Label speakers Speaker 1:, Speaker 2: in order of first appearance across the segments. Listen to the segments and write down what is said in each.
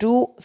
Speaker 1: 2,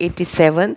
Speaker 1: 87।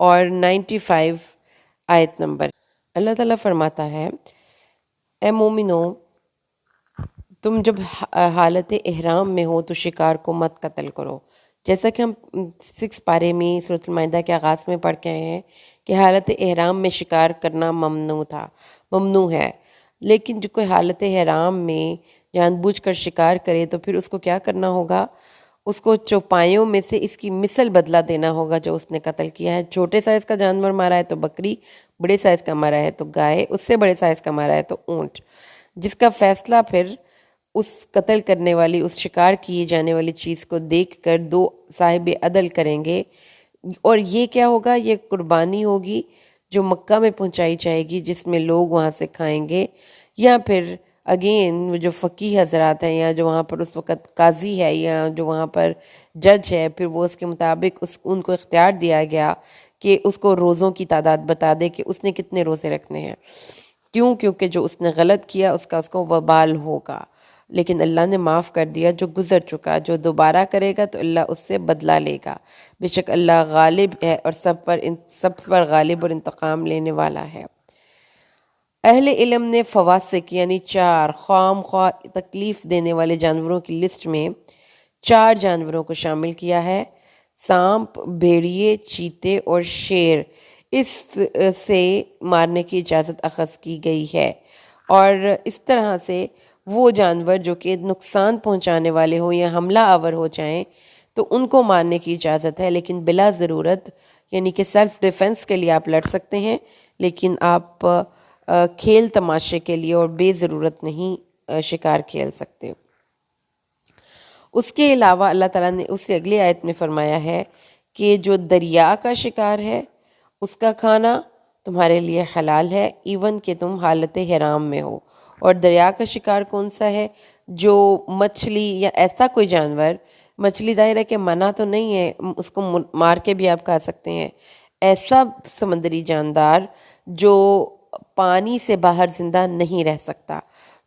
Speaker 1: اور 95 آیت نمبر۔ اللہ تعالیٰ فرماتا ہے اے مومنو، تم جب حالت احرام میں ہو تو شکار کو مت قتل کرو، جیسا کہ ہم 6 پارے میں سورۃ المائدہ کے آغاز میں پڑھ کے آئے ہیں کہ حالت احرام میں شکار کرنا ممنوع ہے، لیکن جو کوئی حالت احرام میں جان بوجھ کر شکار کرے تو پھر اس کو کیا کرنا ہوگا؟ اس کو چوپایوں میں سے اس کی مثل بدلہ دینا ہوگا جو اس نے قتل کیا ہے۔ چھوٹے سائز کا جانور مارا ہے تو بکری، بڑے سائز کا مارا ہے تو گائے، اس سے بڑے سائز کا مارا ہے تو اونٹ، جس کا فیصلہ پھر اس قتل کرنے والی، اس شکار کیے جانے والی چیز کو دیکھ کر 2 صاحب عدل کریں گے۔ اور یہ کیا ہوگا؟ یہ قربانی ہوگی جو مکہ میں پہنچائی جائے گی، جس میں لوگ وہاں سے کھائیں گے، یا پھر اگین جو فقیہ حضرات ہیں یا جو وہاں پر اس وقت قاضی ہے یا جو وہاں پر جج ہے، پھر وہ اس کے مطابق ان کو اختیار دیا گیا کہ اس کو روزوں کی تعداد بتا دے کہ اس نے کتنے روزے رکھنے ہیں۔ کیونکہ جو اس نے غلط کیا اس کو وبال ہوگا، لیکن اللہ نے معاف کر دیا جو گزر چکا۔ جو دوبارہ کرے گا تو اللہ اس سے بدلہ لے گا، بے شک اللہ غالب ہے اور سب پر غالب اور انتقام لینے والا ہے۔ اہل علم نے فواسق یعنی 4 خام خواہ تکلیف دینے والے جانوروں کی لسٹ میں 4 جانوروں کو شامل کیا ہے: سانپ، بھیڑیے، چیتے اور شیر۔ اس سے مارنے کی اجازت اخذ کی گئی ہے، اور اس طرح سے وہ جانور جو کہ نقصان پہنچانے والے ہوں یا حملہ آور ہو جائیں تو ان کو مارنے کی اجازت ہے، لیکن بلا ضرورت، یعنی کہ سیلف ڈیفنس کے لیے آپ لڑ سکتے ہیں، لیکن آپ کھیل تماشے کے لیے اور بے ضرورت نہیں شکار کھیل سکتے۔ اس کے علاوہ اللہ تعالیٰ نے اس سے اگلی آیت میں فرمایا ہے کہ جو دریا کا شکار ہے اس کا کھانا تمہارے لیے حلال ہے، ایون کہ تم حالت حرام میں ہو۔ اور دریا کا شکار کون سا ہے؟ جو مچھلی یا ایسا کوئی جانور، مچھلی ظاہر ہے کہ منع تو نہیں ہے، اس کو مار کے بھی آپ کھا سکتے ہیں، ایسا سمندری جاندار جو پانی سے باہر زندہ نہیں رہ سکتا،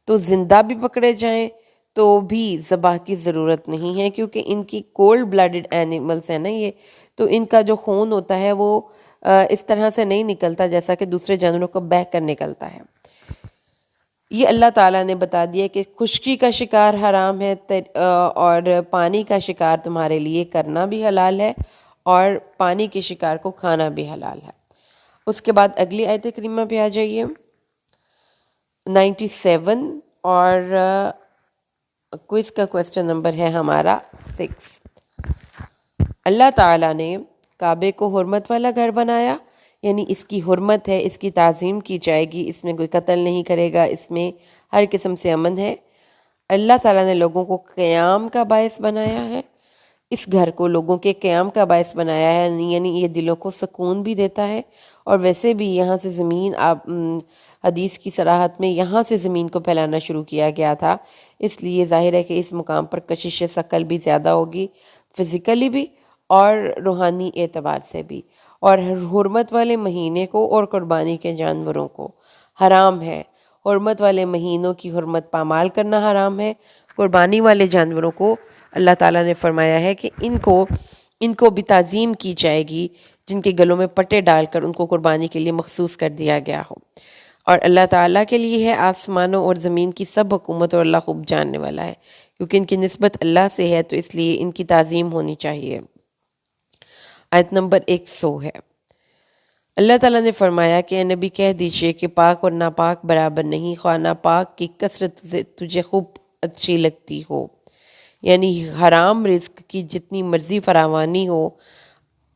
Speaker 1: تو زندہ بھی پکڑے جائیں تو بھی ذبح کی ضرورت نہیں ہے، کیونکہ ان کی کولڈ بلڈڈ اینیملز ہیں نا یہ، تو ان کا جو خون ہوتا ہے وہ اس طرح سے نہیں نکلتا جیسا کہ دوسرے جانوروں کو بہہ کر نکلتا ہے۔ یہ اللہ تعالیٰ نے بتا دیا کہ خشکی کا شکار حرام ہے، اور پانی کا شکار تمہارے لیے کرنا بھی حلال ہے، اور پانی کے شکار کو کھانا بھی حلال ہے۔ اس کے بعد اگلی آیت کریمہ پہ آ جائیے، 97، اور کوئز کا کوسچن نمبر ہے ہمارا 6۔ اللہ تعالیٰ نے کعبے کو حرمت والا گھر بنایا، یعنی اس کی حرمت ہے، اس کی تعظیم کی جائے گی، اس میں کوئی قتل نہیں کرے گا، اس میں ہر قسم سے امن ہے۔ اللہ تعالیٰ نے لوگوں کو قیام کا باعث بنایا ہے، اس گھر کو لوگوں کے قیام کا باعث بنایا ہے، یعنی یہ دلوں کو سکون بھی دیتا ہے، اور ویسے بھی یہاں سے زمین حدیث کی صراحت میں یہاں سے زمین کو پھیلانا شروع کیا گیا تھا، اس لیے ظاہر ہے کہ اس مقام پر کشش ثقل بھی زیادہ ہوگی، فزیکلی بھی اور روحانی اعتبار سے بھی۔ اور حرمت والے مہینے کو اور قربانی کے جانوروں کو حرام ہے، حرمت والے مہینوں کی حرمت پامال کرنا حرام ہے، قربانی والے جانوروں کو اللہ تعالیٰ نے فرمایا ہے کہ ان کو بھی تعظیم کی جائے گی، جن کے گلوں میں پٹے ڈال کر ان کو قربانی کے لیے مخصوص کر دیا گیا ہو۔ اور اللہ تعالیٰ کے لیے ہے آسمانوں اور زمین کی سب حکومت، اور اللہ خوب جاننے والا ہے، کیونکہ ان کی نسبت اللہ سے ہے تو اس لیے ان کی تعظیم ہونی چاہیے۔ آیت نمبر 100 ہے۔ اللہ تعالیٰ نے فرمایا کہ اے نبی کہہ دیجئے کہ پاک اور ناپاک برابر نہیں، خواہ ناپاک کی کثرت تجھے خوب اچھی لگتی ہو، یعنی حرام رزق کی جتنی مرضی فراوانی ہو،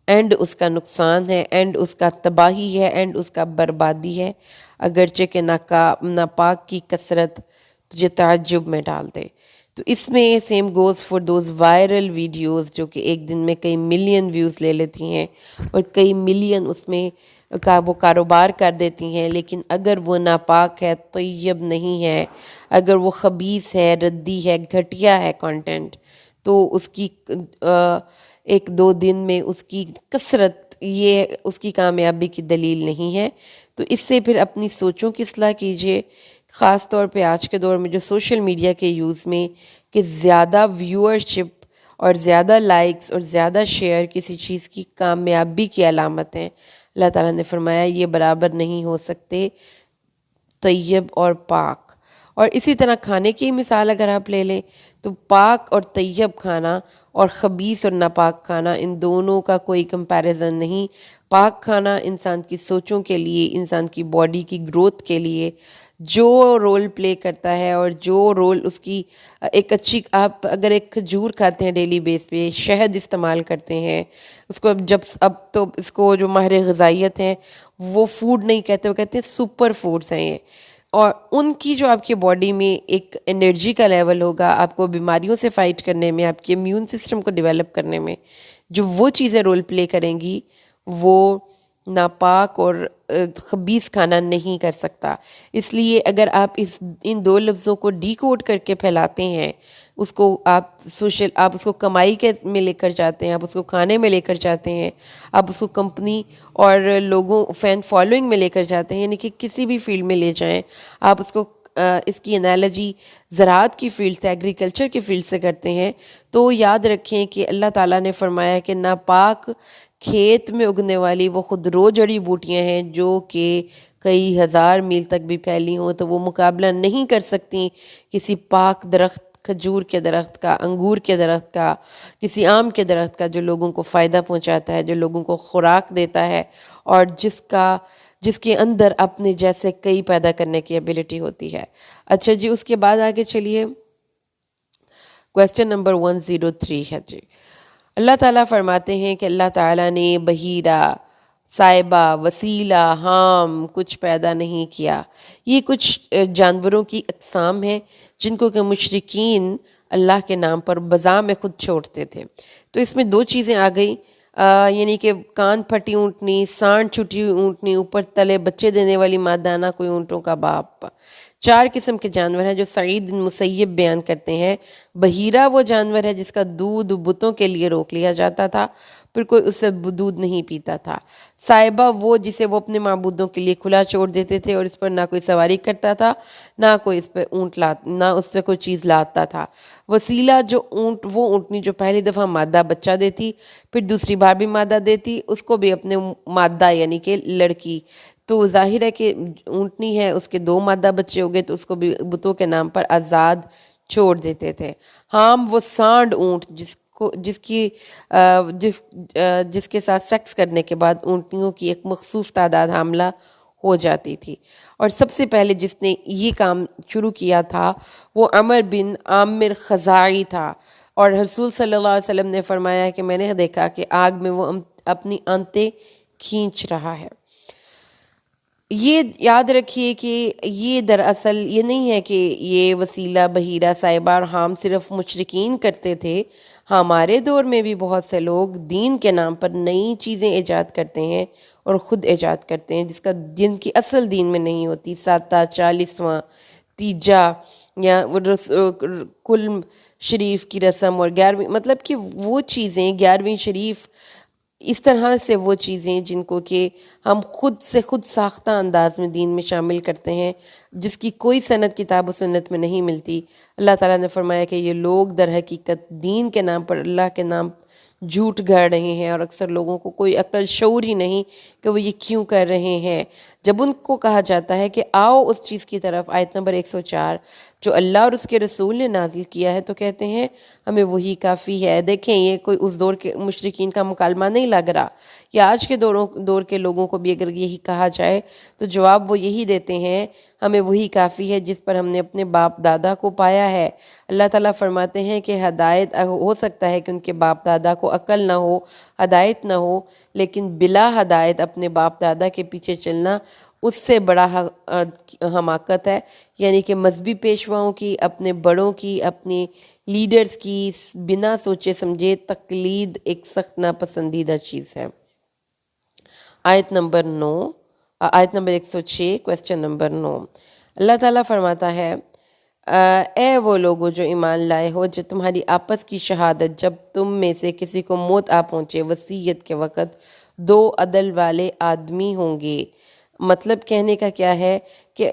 Speaker 1: اینڈ اس کا نقصان ہے، اینڈ اس کا تباہی ہے، اینڈ اس کا بربادی ہے، اگرچہ کہ ناپاک کی کثرت تجھے تعجب میں ڈال دے۔ تو اس میں same goes for those viral videos جو کہ ایک دن میں کئی ملین ویوز لے لیتی ہیں اور کئی ملین اس میں وہ کاروبار کر دیتی ہیں، لیکن اگر وہ ناپاک ہے، طیب نہیں ہے، اگر وہ خبیث ہے، ردی ہے، گھٹیا ہے کنٹینٹ، تو اس کی 1-2 دن میں اس کی کثرت یہ اس کی کامیابی کی دلیل نہیں ہے۔ تو اس سے پھر اپنی سوچوں کی اصلاح کیجیے، خاص طور پہ آج کے دور میں جو سوشل میڈیا کے یوز میں کہ زیادہ ویورشپ اور زیادہ لائکس اور زیادہ شیئر کسی چیز کی کامیابی کی علامت ہیں۔ اللہ تعالیٰ نے فرمایا یہ برابر نہیں ہو سکتے طیب اور پاک۔ اور اسی طرح کھانے کی مثال اگر آپ لے لیں تو پاک اور طیب کھانا اور خبیث اور ناپاک کھانا، ان دونوں کا کوئی کمپیریزن نہیں۔ پاک کھانا انسان کی سوچوں کے لیے، انسان کی باڈی کی گروتھ کے لیے جو رول پلے کرتا ہے، اور جو رول اس کی ایک اچھی، آپ اگر ایک کھجور کھاتے ہیں ڈیلی بیس پہ، شہد استعمال کرتے ہیں اس کو، اب تو اس کو جو ماہر غذائیت ہیں وہ فوڈ نہیں کہتے، وہ کہتے ہیں سپر فوڈز ہیں یہ، اور ان کی جو آپ کی باڈی میں ایک انرجی کا لیول ہوگا، آپ کو بیماریوں سے فائٹ کرنے میں، آپ کے امیون سسٹم کو ڈیولپ کرنے میں جو وہ چیزیں رول پلے کریں گی، وہ ناپاک اور خبیث کھانا نہیں کر سکتا۔ اس لیے اگر آپ ان دو لفظوں کو ڈی کوڈ کر کے پھیلاتے ہیں، اس کو آپ اس کو کمائی کے میں لے کر جاتے ہیں، آپ اس کو کھانے میں لے کر جاتے ہیں، آپ اس کو کمپنی اور لوگوں فین فالوئنگ میں لے کر جاتے ہیں، یعنی کہ کسی بھی فیلڈ میں لے جائیں، آپ اس کو اس کی انالوجی زراعت کی فیلڈ سے، ایگریکلچر کی فیلڈ سے کرتے ہیں، تو یاد رکھیں کہ اللہ تعالیٰ نے فرمایا کہ ناپاک کھیت میں اگنے والی وہ خود رو جڑی بوٹیاں ہیں جو کہ کئی ہزار میل تک بھی پھیلی ہوں، تو وہ مقابلہ نہیں کر سکتی کسی پاک درخت، کھجور کے درخت کا، انگور کے درخت کا، کسی آم کے درخت کا، جو لوگوں کو فائدہ پہنچاتا ہے، جو لوگوں کو خوراک دیتا ہے، اور جس کے اندر اپنے جیسے کئی پیدا کرنے کی ایبیلٹی ہوتی ہے۔ اچھا جی، اس کے بعد آگے چلیے، کویسچن نمبر 103 ہے جی۔ اللہ تعالیٰ فرماتے ہیں کہ اللہ تعالیٰ نے بحیرہ، سائبہ، وسیلہ، حام کچھ پیدا نہیں کیا۔ یہ کچھ جانوروں کی اقسام ہیں جن کو کہ مشرکین اللہ کے نام پر بذا میں خود چھوڑتے تھے۔ تو اس میں دو چیزیں آ گئی، یعنی کہ کان پھٹی اونٹنی، سانڈ چھٹی اونٹنی، اوپر تلے بچے دینے والی مادانہ کوئی اونٹوں کا باپ۔ چار قسم کے جانور ہیں جو سعید بن مسیب بیان کرتے ہیں۔ بحیرہ وہ جانور ہے جس کا دودھ بتوں کے لیے روک لیا جاتا تھا، پھر کوئی اس سے دودھ نہیں پیتا تھا۔ سائبہ وہ جسے وہ اپنے معبودوں کے لیے کھلا چھوڑ دیتے تھے، اور اس پر نہ کوئی سواری کرتا تھا، نہ کوئی اس پہ نہ اس پہ کوئی چیز لاتا تھا۔ وسیلہ جو وہ اونٹنی جو پہلی دفعہ مادہ بچہ دیتی، پھر دوسری بار بھی مادہ دیتی، اس کو بھی اپنے مادہ یعنی کہ لڑکی، تو ظاہر ہے کہ اونٹنی ہے، اس کے دو مادہ بچے ہو گئے تو اس کو بھی بتوں کے نام پر آزاد چھوڑ دیتے تھے۔ حام وہ سانڈ اونٹ جس کے ساتھ سیکس کرنے کے بعد اونٹنیوں کی ایک مخصوص تعداد حاملہ ہو جاتی تھی، اور سب سے پہلے جس نے یہ کام شروع کیا تھا وہ عمر بن عامر خزاعی تھا، اور رسول صلی اللہ علیہ وسلم نے فرمایا کہ میں نے دیکھا کہ آگ میں وہ اپنی آنتیں کھینچ رہا ہے۔ یہ یاد رکھیے کہ یہ دراصل یہ نہیں ہے کہ یہ وسیلہ، بحیرہ، سائبہ اور حام صرف مشرکین کرتے تھے، ہمارے دور میں بھی بہت سے لوگ دین کے نام پر نئی چیزیں ایجاد کرتے ہیں اور خود ایجاد کرتے ہیں جن کی اصل دین میں نہیں ہوتی۔ ساتہ، 40واں، تیجا یا کل شریف کی رسم، اور 11ویں، مطلب کہ وہ چیزیں 11ویں شریف، اس طرح سے وہ چیزیں جن کو کہ ہم خود سے خود ساختہ انداز میں دین میں شامل کرتے ہیں، جس کی کوئی سند کتاب و سنت میں نہیں ملتی۔ اللہ تعالیٰ نے فرمایا کہ یہ لوگ در حقیقت دین کے نام پر اللہ کے نام جھوٹ گڑھ رہے ہیں، اور اکثر لوگوں کو کوئی عقل شعور ہی نہیں کہ وہ یہ کیوں کر رہے ہیں۔ جب ان کو کہا جاتا ہے کہ آؤ اس چیز کی طرف، آیت نمبر 104 جو اللہ اور اس کے رسول نے نازل کیا ہے، تو کہتے ہیں ہمیں وہی کافی ہے۔ دیکھیں یہ کوئی اس دور کے مشرکین کا مکالمہ نہیں لگ رہا، یا آج کے دور کے لوگوں کو بھی اگر یہی کہا جائے تو جواب وہ یہی دیتے ہیں، ہمیں وہی کافی ہے جس پر ہم نے اپنے باپ دادا کو پایا ہے۔ اللہ تعالیٰ فرماتے ہیں کہ ہدایت ہو سکتا ہے کہ ان کے باپ دادا کو عقل نہ ہو، ہدایت نہ ہو، لیکن بلا ہدایت اپنے باپ دادا کے پیچھے چلنا اس سے بڑا حماقت ہے، یعنی کہ مذہبی پیشواؤں کی، اپنے بڑوں کی، اپنے لیڈرز کی بنا سوچے سمجھے تقلید ایک سخت ناپسندیدہ چیز ہے۔ آیت نمبر 106، کویسچن نمبر 9، اللہ تعالیٰ فرماتا ہے اے وہ لوگو جو ایمان لائے ہو، جب تمہاری آپس کی شہادت، جب تم میں سے کسی کو موت آ پہنچے وصیت کے وقت، دو عدل والے آدمی ہوں گے۔ مطلب کہنے کا کیا ہے کہ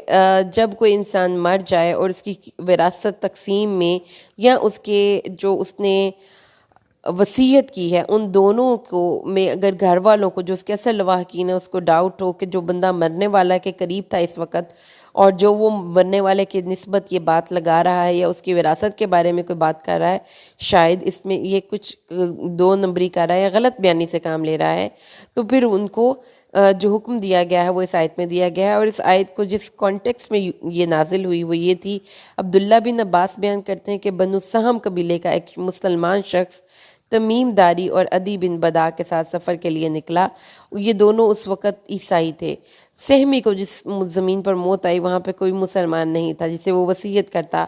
Speaker 1: جب کوئی انسان مر جائے اور اس کی وراثت تقسیم میں، یا اس کے جو اس نے وصیت کی ہے ان دونوں کو میں، اگر گھر والوں کو جو اس کے اصل لواحقین ہیں اس کو ڈاؤٹ ہو کہ جو بندہ مرنے والا کے قریب تھا اس وقت، اور جو وہ مرنے والے کی نسبت یہ بات لگا رہا ہے یا اس کی وراثت کے بارے میں کوئی بات کر رہا ہے، شاید اس میں یہ کچھ دو نمبری کر رہا ہے یا غلط بیانی سے کام لے رہا ہے، تو پھر ان کو جو حکم دیا گیا ہے وہ اس آیت میں دیا گیا ہے۔ اور اس آیت کو جس کانٹیکس میں یہ نازل ہوئی وہ یہ تھی، عبداللہ بن عباس بیان کرتے ہیں کہ بنو سہم قبیلے کا ایک مسلمان شخص تمیم داری اور عدی بن بدا کے ساتھ سفر کے لیے نکلا۔ یہ دونوں اس وقت عیسائی تھے۔ سہمی کو جس زمین پر موت آئی وہاں پہ کوئی مسلمان نہیں تھا جسے وہ وصیت کرتا،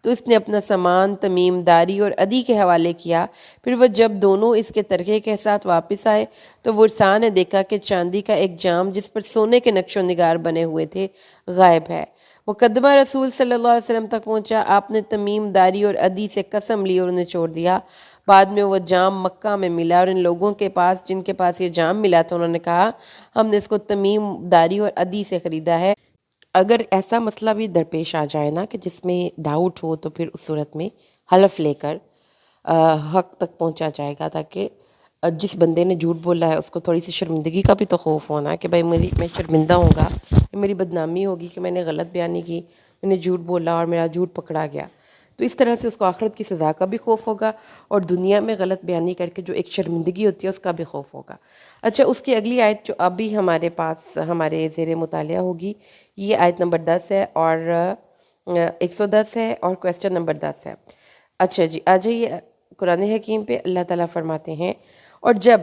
Speaker 1: تو اس نے اپنا سامان تمیم داری اور عدی کے حوالے کیا۔ پھر وہ جب دونوں اس کے ترکے کے ساتھ واپس آئے تو ورثاء نے دیکھا کہ چاندی کا ایک جام جس پر سونے کے نقش و نگار بنے ہوئے تھے غائب ہے۔ مقدمہ رسول صلی اللہ علیہ وسلم تک پہنچا، آپ نے تمیم داری اور عدی سے قسم لی اور انہیں چھوڑ دیا۔ بعد میں وہ جام مکہ میں ملا اور ان لوگوں کے پاس جن کے پاس یہ جام ملا تھا انہوں نے کہا ہم نے اس کو تمیم داری اور عدی سے خریدا ہے۔ اگر ایسا مسئلہ بھی درپیش آ جائے نا کہ جس میں ڈاؤٹ ہو تو پھر اس صورت میں حلف لے کر حق تک پہنچا جائے گا، تاکہ جس بندے نے جھوٹ بولا ہے اس کو تھوڑی سی شرمندگی کا بھی تو خوف ہونا کہ بھائی میں شرمندہ ہوں گا، میری بدنامی ہوگی کہ میں نے غلط بیانی کی، میں نے جھوٹ بولا اور میرا جھوٹ پکڑا گیا۔ تو اس طرح سے اس کو آخرت کی سزا کا بھی خوف ہوگا اور دنیا میں غلط بیانی کر کے جو ایک شرمندگی ہوتی ہے اس کا بھی خوف ہوگا۔ اچھا، اس کی اگلی آیت جو ابھی ہمارے پاس ہمارے زیر مطالعہ ہوگی، یہ آیت نمبر 10 ہے اور 110 ہے اور کویسچن نمبر 10 ہے۔ اچھا جی، آ جائیے قرآن حکیم پہ۔ اللہ تعالیٰ فرماتے ہیں، اور جب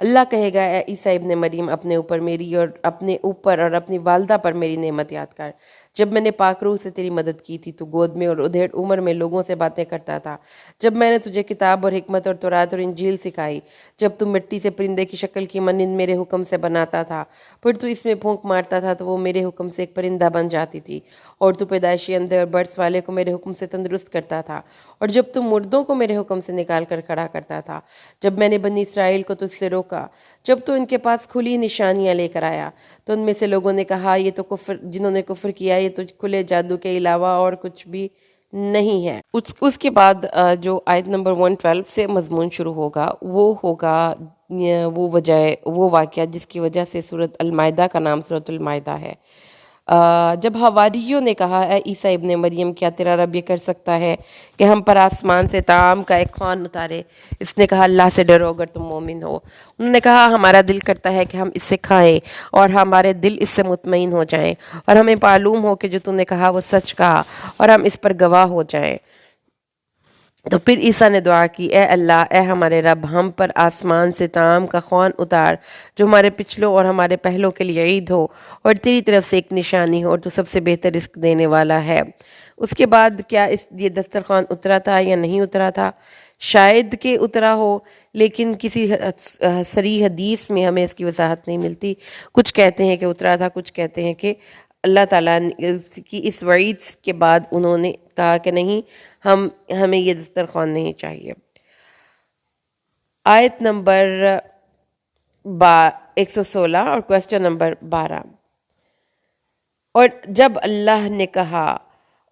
Speaker 1: اللہ کہے گا اے عیسیٰ ابن مریم اپنے اوپر میری اور اپنے اوپر اور اپنی والدہ پر میری نعمت یاد کر، جب میں نے پاک روح سے تیری مدد کی تھی تو گود میں اور ادھیڑ عمر میں لوگوں سے باتیں کرتا تھا، جب میں نے تجھے کتاب اور حکمت اور تورات اور انجیل سکھائی، جب تو مٹی سے پرندے کی شکل کی مانند میرے حکم سے بناتا تھا، پھر تو اس میں پھونک مارتا تھا تو وہ میرے حکم سے ایک پرندہ بن جاتی تھی، اور تو پیدائشی اندھے اور برس والے کو میرے حکم سے تندرست کرتا تھا، اور جب تو مردوں کو میرے حکم سے نکال کر کھڑا کرتا تھا، جب میں نے بنی اسرائیل کو تجھ سے روکا، جب تو ان کے پاس کھلی نشانیاں لے کر آیا، تو ان میں سے لوگوں نے کہا یہ تو کفر، جنہوں نے کفر کیا یہ تو کھلے جادو کے علاوہ اور کچھ بھی نہیں ہے۔ اس کے بعد جو آیت نمبر 112 سے مضمون شروع ہوگا وہ ہوگا وہ وجہ، وہ واقعہ جس کی وجہ سے سورۃ المائدہ کا نام سورۃ المائدہ ہے۔ جب حواریوں نے کہا اے عیسیٰ ابن مریم کیا تیرا رب یہ کر سکتا ہے کہ ہم پر آسمان سے طعام کا ایک خوان اتارے؟ اس نے کہا اللہ سے ڈرو اگر تم مومن ہو۔ انہوں نے کہا ہمارا دل کرتا ہے کہ ہم اس سے کھائیں اور ہمارے دل اس سے مطمئن ہو جائیں، اور ہمیں معلوم ہو کہ جو تم نے کہا وہ سچ کہا، اور ہم اس پر گواہ ہو جائیں۔ تو پھر عیسیٰ نے دعا کی اے اللہ، اے ہمارے رب، ہم پر آسمان سے طعام کا خوان اتار جو ہمارے پچھلوں اور ہمارے پہلوں کے لیے عید ہو اور تیری طرف سے ایک نشانی ہو، اور تو سب سے بہتر رزق دینے والا ہے۔ اس کے بعد کیا یہ دسترخوان اترا تھا یا نہیں اترا تھا؟ شاید کہ اترا ہو، لیکن کسی صریح حدیث میں ہمیں اس کی وضاحت نہیں ملتی۔ کچھ کہتے ہیں کہ اترا تھا، کچھ کہتے ہیں کہ اللہ تعالیٰ کی اس وعید کے بعد انہوں نے کہا کہ نہیں، ہمیں یہ دسترخوان نہیں چاہیے۔ آیت نمبر 116 اور کویسچن نمبر 12، اور جب اللہ نے کہا،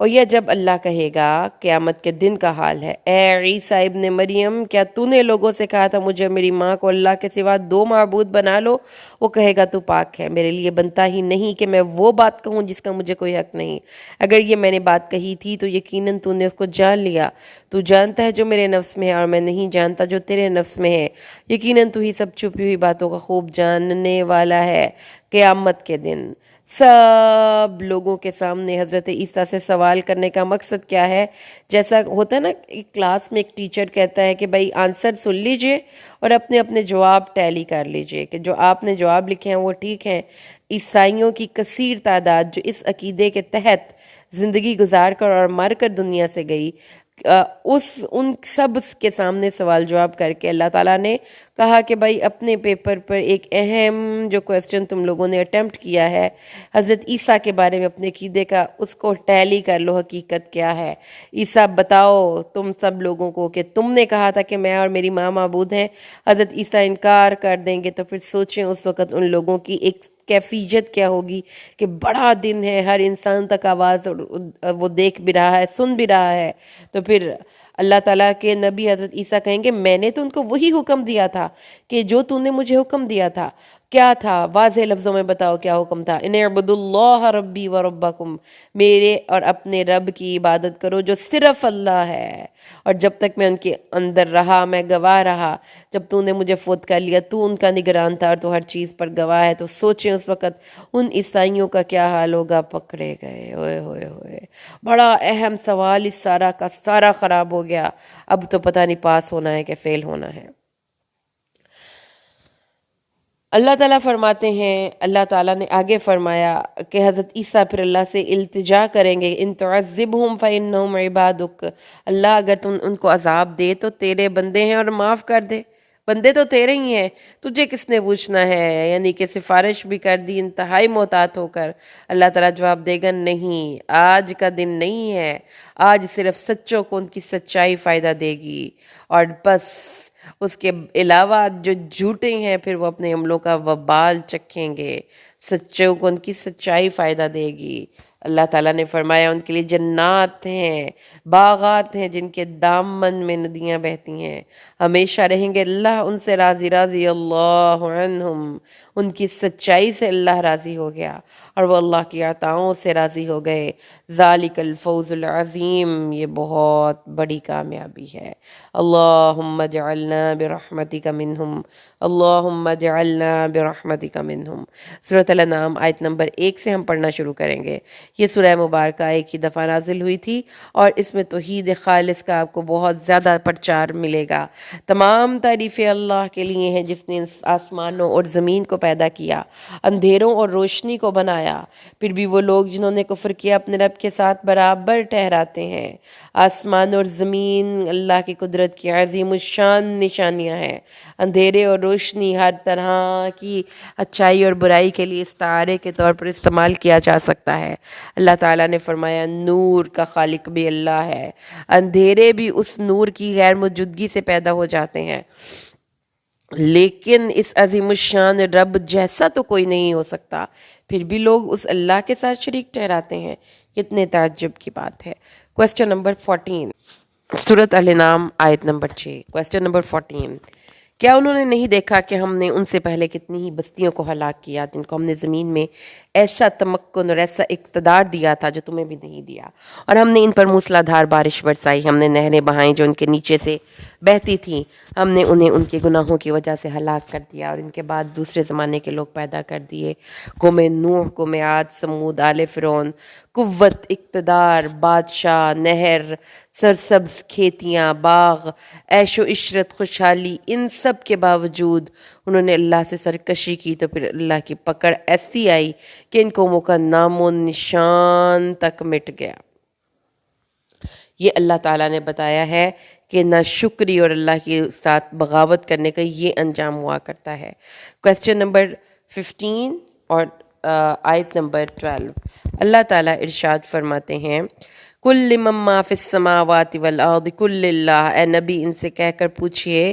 Speaker 1: اور یہ جب اللہ کہے گا قیامت کے دن کا حال ہے، اے عیسیٰ ابن مریم کیا تو نے لوگوں سے کہا تھا مجھے میری ماں کو اللہ کے سوا دو معبود بنا لو؟ وہ کہے گا تو پاک ہے، میرے لیے بنتا ہی نہیں کہ میں وہ بات کہوں جس کا مجھے کوئی حق نہیں۔ اگر یہ میں نے بات کہی تھی تو یقیناً تو نے اس کو جان لیا، تو جانتا ہے جو میرے نفس میں ہے اور میں نہیں جانتا جو تیرے نفس میں ہے، یقیناً تو ہی سب چھپی ہوئی باتوں کا خوب جاننے والا ہے۔ قیامت کے دن سب لوگوں کے سامنے حضرت عیسیٰ سے سوال کرنے کا مقصد کیا ہے؟ جیسا ہوتا ہے نا ایک کلاس میں ایک ٹیچر کہتا ہے کہ بھائی آنسر سن لیجئے اور اپنے اپنے جواب ٹیلی کر لیجئے کہ جو آپ نے جواب لکھے ہیں وہ ٹھیک ہیں۔ عیسائیوں کی کثیر تعداد جو اس عقیدے کے تحت زندگی گزار کر اور مر کر دنیا سے گئی، ان سب کے سامنے سوال جواب کر کے اللہ تعالیٰ نے کہا کہ بھائی اپنے پیپر پر ایک اہم جو کویسچن تم لوگوں نے اٹیمپٹ کیا ہے حضرت عیسیٰ کے بارے میں اپنے عقیدے کا، اس کو ٹیلی کر لو، حقیقت کیا ہے۔ عیسیٰ بتاؤ تم سب لوگوں کو کہ تم نے کہا تھا کہ میں اور میری ماں معبود ہیں۔ حضرت عیسیٰ انکار کر دیں گے تو پھر سوچیں اس وقت ان لوگوں کی ایک کیفیت کیا ہوگی کہ بڑا دن ہے، ہر انسان تک آواز وہ دیکھ بھی رہا ہے، سن بھی رہا ہے۔ تو پھر اللہ تعالیٰ کے نبی حضرت عیسیٰ کہیں گے میں نے تو ان کو وہی حکم دیا تھا کہ جو تو نے مجھے حکم دیا تھا، کیا تھا؟ واضح لفظوں میں بتاؤ کیا حکم تھا؟ ان اعبدوا اللہ ربی و ربکم، میرے اور اپنے رب کی عبادت کرو جو صرف اللہ ہے۔ اور جب تک میں ان کے اندر رہا، میں گواہ رہا، جب تو نے مجھے فوت کر لیا تو ان کا نگران تھا اور تو ہر چیز پر گواہ ہے۔ تو سوچیں اس وقت ان عیسائیوں کا کیا حال ہوگا، پکڑے گئے۔ اوئے ہوئے ہوئے، بڑا اہم سوال اس سارا کا سارا خراب ہو گیا۔ اب تو پتہ نہیں پاس ہونا ہے کہ فیل ہونا ہے۔ اللہ تعالیٰ فرماتے ہیں، اللہ تعالیٰ نے آگے فرمایا کہ حضرت عیسیٰ پھر اللہ سے التجا کریں گے، ان تعذبہم فإنہم عبادک، اللہ اگر تم ان کو عذاب دے تو تیرے بندے ہیں اور معاف کر دے، بندے تو تیرے ہی ہیں، تجھے کس نے پوچھنا ہے؟ یعنی کہ سفارش بھی کر دی انتہائی محتاط ہو کر۔ اللہ تعالیٰ جواب دے گا نہیں، آج کا دن نہیں ہے، آج صرف سچوں کو ان کی سچائی فائدہ دے گی، اور بس اس کے علاوہ جو جھوٹے ہیں پھر وہ اپنے عملوں کا وبال چکھیں گے، سچوں کو ان کی سچائی فائدہ دے گی۔ اللہ تعالیٰ نے فرمایا ان کے لیے جنات ہیں، باغات ہیں جن کے دامن میں ندیاں بہتی ہیں، ہمیشہ رہیں گے، اللہ ان سے راضی راضی اللہ عنہم، ان کی سچائی سے اللہ راضی ہو گیا اور وہ اللہ کی عطاؤں سے راضی ہو گئے۔ ذالک الفوز العظیم، یہ بہت بڑی کامیابی ہے۔ اللہم اجعلنا برحمتک منہم، اللہم اجعلنا برحمتک منہم۔ سورۃ الانعام آیت نمبر 1 سے ہم پڑھنا شروع کریں گے۔ یہ سورہ مبارکہ ایک ہی دفعہ نازل ہوئی تھی اور اس میں توحید خالص کا آپ کو بہت زیادہ پرچار ملے گا۔ تمام تعریفیں اللہ کے لیے ہیں جس نے آسمانوں اور زمین کو پیدا کیا، اندھیروں اور روشنی کو بنایا، پھر بھی وہ لوگ جنہوں نے کفر کیا اپنے رب کے ساتھ برابر ٹھہراتے ہیں۔ آسمان اور زمین اللہ کی قدرت کی عظیم الشان نشانیاں ہیں۔ اندھیرے اور روشنی ہر طرح کی اچھائی اور برائی کے لیے استعارے کے طور پر استعمال کیا جا سکتا ہے۔ اللہ تعالیٰ نے فرمایا نور کا خالق بھی اللہ ہے، اندھیرے بھی اس نور کی غیر موجودگی سے پیدا ہو جاتے ہیں، لیکن اس عظیم الشان رب جیسا تو کوئی نہیں ہو سکتا، پھر بھی لوگ اس اللہ کے ساتھ شریک ٹھہراتے ہیں۔ کتنے تعجب کی بات ہے۔ کوسچن نمبر 14، سورۃ الانعام آیت نمبر 6۔ کوسچن نمبر 14، کیا انہوں نے نہیں دیکھا کہ ہم نے ان سے پہلے کتنی ہی بستیوں کو ہلاک کیا جن کو ہم نے زمین میں ایسا تمکن اور ایسا اقتدار دیا تھا جو تمہیں بھی نہیں دیا، اور ہم نے ان پر موسلا دھار بارش برسائی، ہم نے نہریں بہائیں جو ان کے نیچے سے بہتی تھیں، ہم نے انہیں ان کے گناہوں کی وجہ سے ہلاک کر دیا، اور ان کے بعد دوسرے زمانے کے لوگ پیدا کر دیے، قوم نوح، قوم عاد، سمود، آل فرعون۔ قوت، اقتدار، بادشاہ، نہر، سرسبز کھیتیاں، باغ، عیش و عشرت، خوشحالی، ان سب کے باوجود انہوں نے اللہ سے سرکشی کی تو پھر اللہ کی پکڑ ایسی آئی کہ ان قوموں کا نام و نشان تک مٹ گیا۔ یہ اللہ تعالیٰ نے بتایا ہے کہ ناشکری اور اللہ کے ساتھ بغاوت کرنے کا یہ انجام ہوا کرتا ہے۔ کوسچن نمبر 15 اور آیت نمبر 12، اللہ تعالیٰ ارشاد فرماتے ہیں کل من ما فی السماوات والارض کل اللہ، اے نبی ان سے کہہ کر پوچھئے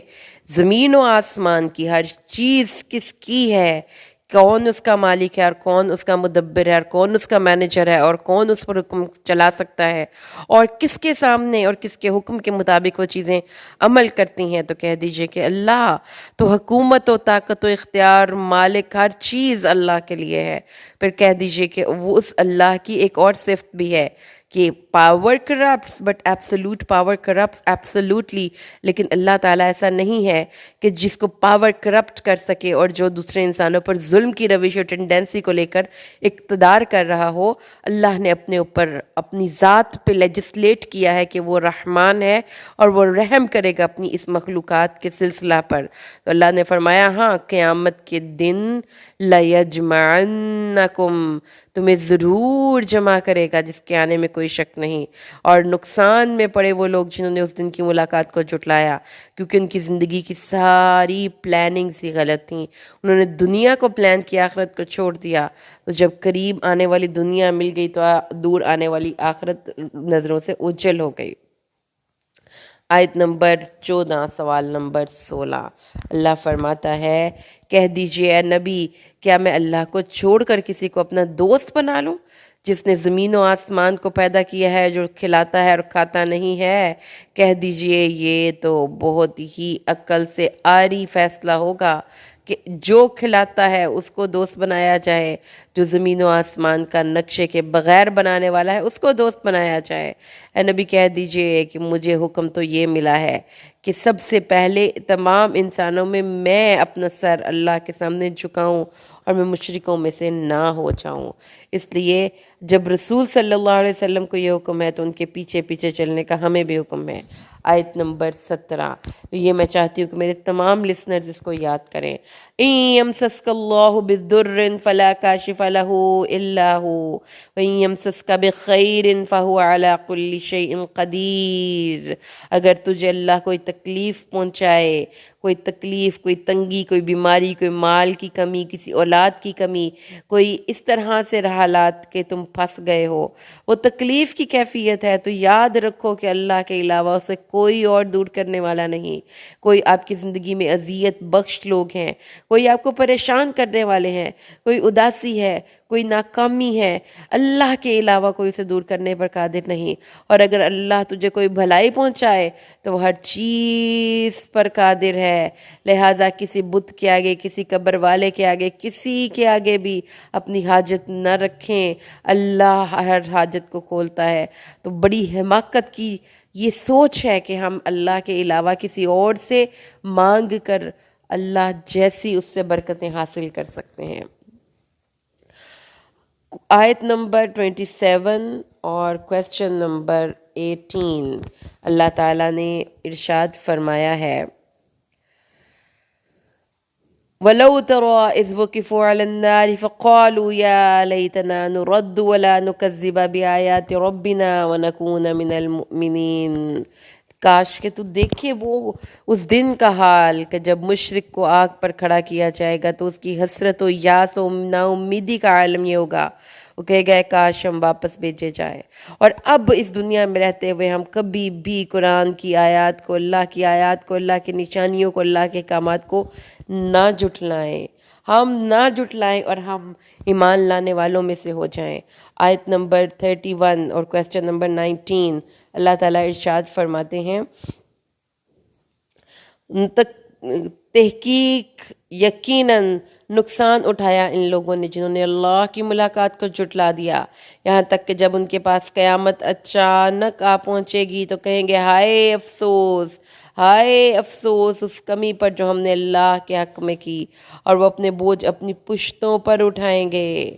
Speaker 1: زمین و آسمان کی ہر چیز کس کی ہے، کون اس کا مالک ہے اور کون اس کا مدبر ہے اور کون اس کا مینیجر ہے اور کون اس پر حکم چلا سکتا ہے اور کس کے سامنے اور کس کے حکم کے مطابق وہ چیزیں عمل کرتی ہیں، تو کہہ دیجئے کہ اللہ، تو حکومت و طاقت و اختیار، مالک، ہر چیز اللہ کے لیے ہے۔ پھر کہہ دیجئے کہ وہ اس اللہ کی ایک اور صفت بھی ہے کہ power corrupts but absolute power corrupts absolutely, لیکن اللہ تعالیٰ ایسا نہیں ہے کہ جس کو پاور کرپٹ کر سکے اور جو دوسرے انسانوں پر ظلم کی روش اور ٹینڈنسی کو لے کر اقتدار کر رہا ہو۔ اللہ نے اپنے اوپر اپنی ذات پہ لیجسلیٹ کیا ہے کہ وہ رحمان ہے اور وہ رحم کرے گا اپنی اس مخلوقات کے سلسلہ پر۔ تو اللہ نے فرمایا ہاں قیامت کے دن لَيَجْمَعَنَّكُمْ، تمہیں ضرور جمع کرے گا جس کے آنے میں کوئی شک نہیں، اور نقصان میں پڑے وہ لوگ جنہوں نے اس دن کی ملاقات کو جھٹلایا، کیونکہ ان کی زندگی کی ساری پلاننگز ہی غلط تھیں، انہوں نے دنیا کو پلان کیا، آخرت کو چھوڑ دیا، تو جب قریب آنے والی دنیا مل گئی تو دور آنے والی آخرت نظروں سے اوجھل ہو گئی۔ آیت نمبر 14، سوال نمبر 16، اللہ فرماتا ہے کہہ دیجئے اے نبی کیا میں اللہ کو چھوڑ کر کسی کو اپنا دوست بنا لوں؟ جس نے زمین و آسمان کو پیدا کیا ہے، جو کھلاتا ہے اور کھاتا نہیں ہے، کہہ دیجئے یہ تو بہت ہی عقل سے عاری فیصلہ ہوگا کہ جو کھلاتا ہے اس کو دوست بنایا جائے، جو زمین و آسمان کا نقشے کے بغیر بنانے والا ہے اس کو دوست بنایا جائے۔ اے نبی کہہ دیجئے کہ مجھے حکم تو یہ ملا ہے کہ سب سے پہلے تمام انسانوں میں اپنا سر اللہ کے سامنے جھکاؤں اور میں مشرکوں میں سے نہ ہو جاؤں۔ اس لیے جب رسول صلی اللہ علیہ وسلم کو یہ حکم ہے تو ان کے پیچھے پیچھے چلنے کا ہمیں بھی حکم ہے۔ آیت نمبر 17، یہ میں چاہتی ہوں کہ میرے تمام لسنرز اس کو یاد کریں۔ إِن يَمْسَسْكَ اللَّهُ بِالضُّرٍّ فَلَا كَاشِفَ لَهُ إِلَّا هُوَ وَإِن يَمْسَسْكَ بِخَيْرٍ فَهُوَ عَلَى كُلِّ شَيْءٍ قَدِيرٌ۔ اگر تجھے اللہ کوئی تکلیف پہنچائے، کوئی تکلیف، کوئی تنگی، کوئی بیماری، کوئی مال کی کمی، کسی اولاد کی کمی، کوئی اس طرح سے حالات کہ تم پھنس گئے ہو، وہ تکلیف کی کیفیت ہے، تو یاد رکھو کہ اللہ کے علاوہ اسے کوئی اور دور کرنے والا نہیں۔ کوئی آپ کی زندگی میں اذیت بخش لوگ ہیں، کوئی آپ کو پریشان کرنے والے ہیں، کوئی اداسی ہے، کوئی ناکامی ہے، اللہ کے علاوہ کوئی اسے دور کرنے پر قادر نہیں۔ اور اگر اللہ تجھے کوئی بھلائی پہنچائے تو وہ ہر چیز پر قادر ہے، لہٰذا کسی بت کے آگے، کسی قبر والے کے آگے، کسی کے آگے بھی اپنی حاجت نہ رکھیں، اللہ ہر حاجت کو کھولتا ہے۔ تو بڑی حماقت کی یہ سوچ ہے کہ ہم اللہ کے علاوہ کسی اور سے مانگ کر اللہ جیسی اس سے برکتیں حاصل کر سکتے ہیں۔ آیت نمبر 27 اور کویسچن نمبر 18، اللہ تعالیٰ نے ارشاد فرمایا ہے وَلَوْ تَرَى إِذْ وُقِفُوا عَلَى النَّارِ فَقَالُوا يَا لَيْتَنَا نُرَدُّ وَلَا نُكَذِّبَ بِآيَاتِ رَبِّنَا وَنَكُونَ مِنَ الْمُؤْمِنِينَ۔ کاش کہ تو دیکھے وہ اس دن کا حال کہ جب مشرک کو آگ پر کھڑا کیا جائے گا تو اس کی حسرت و یاس و نا امیدی کا عالم یہ ہوگا، وہ کہے گا کاش ہم واپس بھیجے جائے۔ اور اب اس دنیا میں رہتے ہوئے ہم کبھی بھی قرآن کی آیات کو، اللہ کی آیات کو، اللہ کی نشانیوں کو، اللہ کے احکامات کو نہ جھٹلائیں، ہم نہ جھٹلائیں اور ہم ایمان لانے والوں میں سے ہو جائیں۔ آیت نمبر 31 اور کویسچن نمبر 19، اللہ تعالیٰ ارشاد فرماتے ہیں تحقیق یقیناً نقصان اٹھایا ان لوگوں نے جنہوں نے اللہ کی ملاقات کو جھٹلا دیا، یہاں تک کہ جب ان کے پاس قیامت اچانک آ پہنچے گی تو کہیں گے ہائے افسوس، ہائے افسوس اس کمی پر جو ہم نے اللہ کے حق میں کی، اور وہ اپنے بوجھ اپنی پشتوں پر اٹھائیں گے۔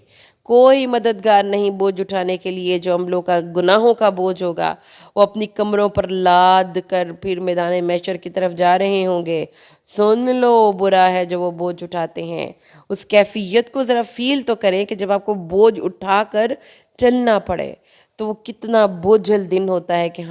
Speaker 1: کوئی مددگار نہیں بوجھ اٹھانے کے لیے جو عملوں کا، گناہوں کا بوجھ ہوگا، وہ اپنی کمروں پر لاد کر پھر میدان محشر کی طرف جا رہے ہوں گے۔ سن لو برا ہے جو وہ بوجھ اٹھاتے ہیں۔ اس کیفیت کو ذرا فیل تو کریں کہ جب آپ کو بوجھ اٹھا کر چلنا پڑے تو وہ کتنا بوجھل دن ہوتا ہے کہ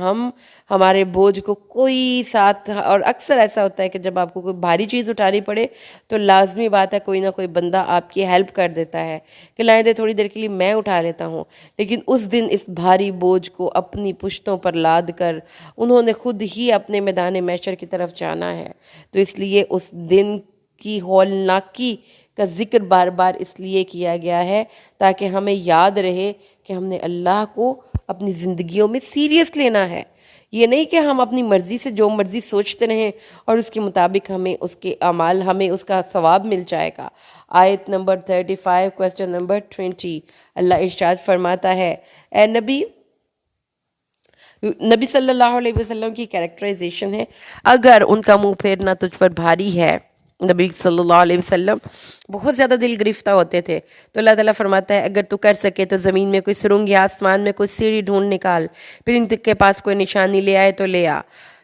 Speaker 1: ہمارے بوجھ کو کوئی ساتھ، اور اکثر ایسا ہوتا ہے کہ جب آپ کو کوئی بھاری چیز اٹھانی پڑے تو لازمی بات ہے کوئی نہ کوئی بندہ آپ کی ہیلپ کر دیتا ہے کہ لائیں دے تھوڑی دیر کے لیے میں اٹھا لیتا ہوں، لیکن اس دن اس بھاری بوجھ کو اپنی پشتوں پر لاد کر انہوں نے خود ہی اپنے میدان محشر کی طرف جانا ہے۔ تو اس لیے اس دن کی ہولناکی کا ذکر بار بار اس لیے کیا گیا ہے تاکہ ہمیں یاد رہے کہ ہم نے اللہ کو اپنی زندگیوں میں سیریس لینا ہے۔ یہ نہیں کہ ہم اپنی مرضی سے جو مرضی سوچتے رہیں اور اس کے مطابق ہمیں اس کے اعمال، ہمیں اس کا ثواب مل جائے گا۔ آیت نمبر 35 کویسچن نمبر 20، اللہ ارشاد فرماتا ہے اے نبی صلی اللہ علیہ وسلم کی کیریکٹرائزیشن ہے، اگر ان کا منہ پھیرنا تجھ پر بھاری ہے، نبی صلی اللہ علیہ وسلم بہت زیادہ دل گرفتہ ہوتے تھے، تو اللہ تعالیٰ فرماتا ہے اگر تو کر سکے تو زمین میں کوئی سرنگ یا آسمان میں کوئی سیڑھی ڈھونڈ نکال، پھر ان کے پاس کوئی نشانی لے آئے تو لے آ۔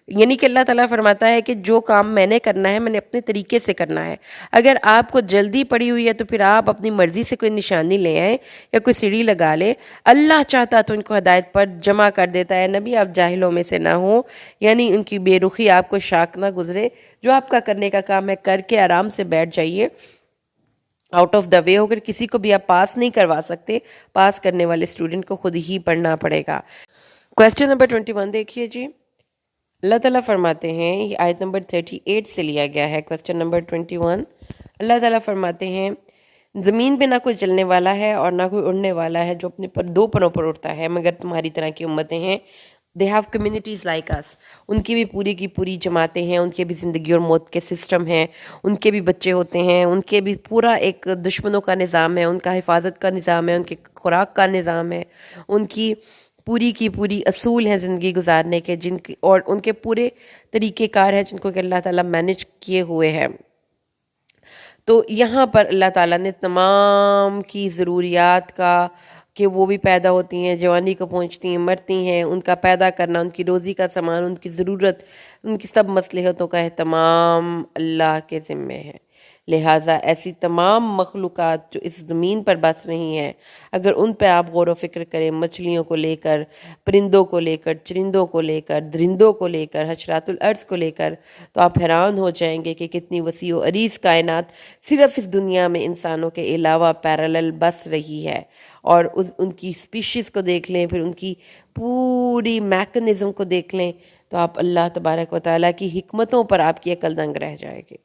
Speaker 1: یعنی کہ اللہ تعالیٰ فرماتا ہے کہ جو کام میں نے کرنا ہے میں نے اپنے طریقے سے کرنا ہے، اگر آپ کو جلدی پڑی ہوئی ہے تو پھر آپ اپنی مرضی سے کوئی نشانی لے آئیں یا کوئی سیڑھی لگا لیں، اللہ چاہتا تو ان کو ہدایت پر جمع کر دیتا ہے۔ نبی آپ جاہلوں میں سے نہ ہوں، یعنی ان کی بے رخی آپ کو شاک نہ گزرے، جو آپ کا کرنے کا کام ہے کر کے آرام سے بیٹھ جائیے، آؤٹ آف دا وے ہو کر کسی کو بھی آپ پاس نہیں کروا سکتے، پاس کرنے والے اسٹوڈنٹ کو خود ہی پڑھنا پڑے گا۔ کویسچن نمبر 21 دیکھیے جی، اللہ تعالیٰ فرماتے ہیں، یہ آیت نمبر 38 سے لیا گیا ہے، کویسچن نمبر 21، اللہ تعالیٰ فرماتے ہیں زمین پہ نہ کوئی چلنے والا ہے اور نہ کوئی اڑنے والا ہے جو اپنے پر دو پروں پر اڑتا ہے مگر تمہاری طرح کی امتیں ہیں. دے ہیو کمیونٹیز لائک اس. ان کی بھی پوری کی پوری جماعتیں ہیں، ان کے بھی زندگی اور موت کے سسٹم ہیں، ان کے بھی بچے ہوتے ہیں، ان کے بھی پورا ایک دشمنوں کا نظام ہے، ان کا حفاظت کا نظام ہے، ان کے خوراک کا نظام ہے، ان کی پوری کی پوری اصول ہیں زندگی گزارنے کے، جن کی اور ان کے پورے طریقہ کار ہیں جن کو کہ اللہ تعالیٰ مینج کیے ہوئے ہیں. تو یہاں پر اللہ تعالیٰ نے تمام کی ضروریات کا کہ وہ بھی پیدا ہوتی ہیں، جوانی کو پہنچتی ہیں، مرتی ہیں، ان کا پیدا کرنا، ان کی روزی کا سامان، ان کی ضرورت، ان کی سب مصلحتوں کا اہتمام اللہ کے ذمے ہے. لہٰذا ایسی تمام مخلوقات جو اس زمین پر بس رہی ہیں، اگر ان پہ آپ غور و فکر کریں، مچھلیوں کو لے کر، پرندوں کو لے کر، چرندوں کو لے کر، درندوں کو لے کر، حشرات الارض کو لے کر، تو آپ حیران ہو جائیں گے کہ کتنی وسیع و عریض کائنات صرف اس دنیا میں انسانوں کے علاوہ پیرالل بس رہی ہے. اور ان کی اسپیشیز کو دیکھ لیں، پھر ان کی پوری میکنزم کو دیکھ لیں، تو آپ اللہ تبارک و تعالیٰ کی حکمتوں پر آپ کی عقل دنگ رہ جائے گی.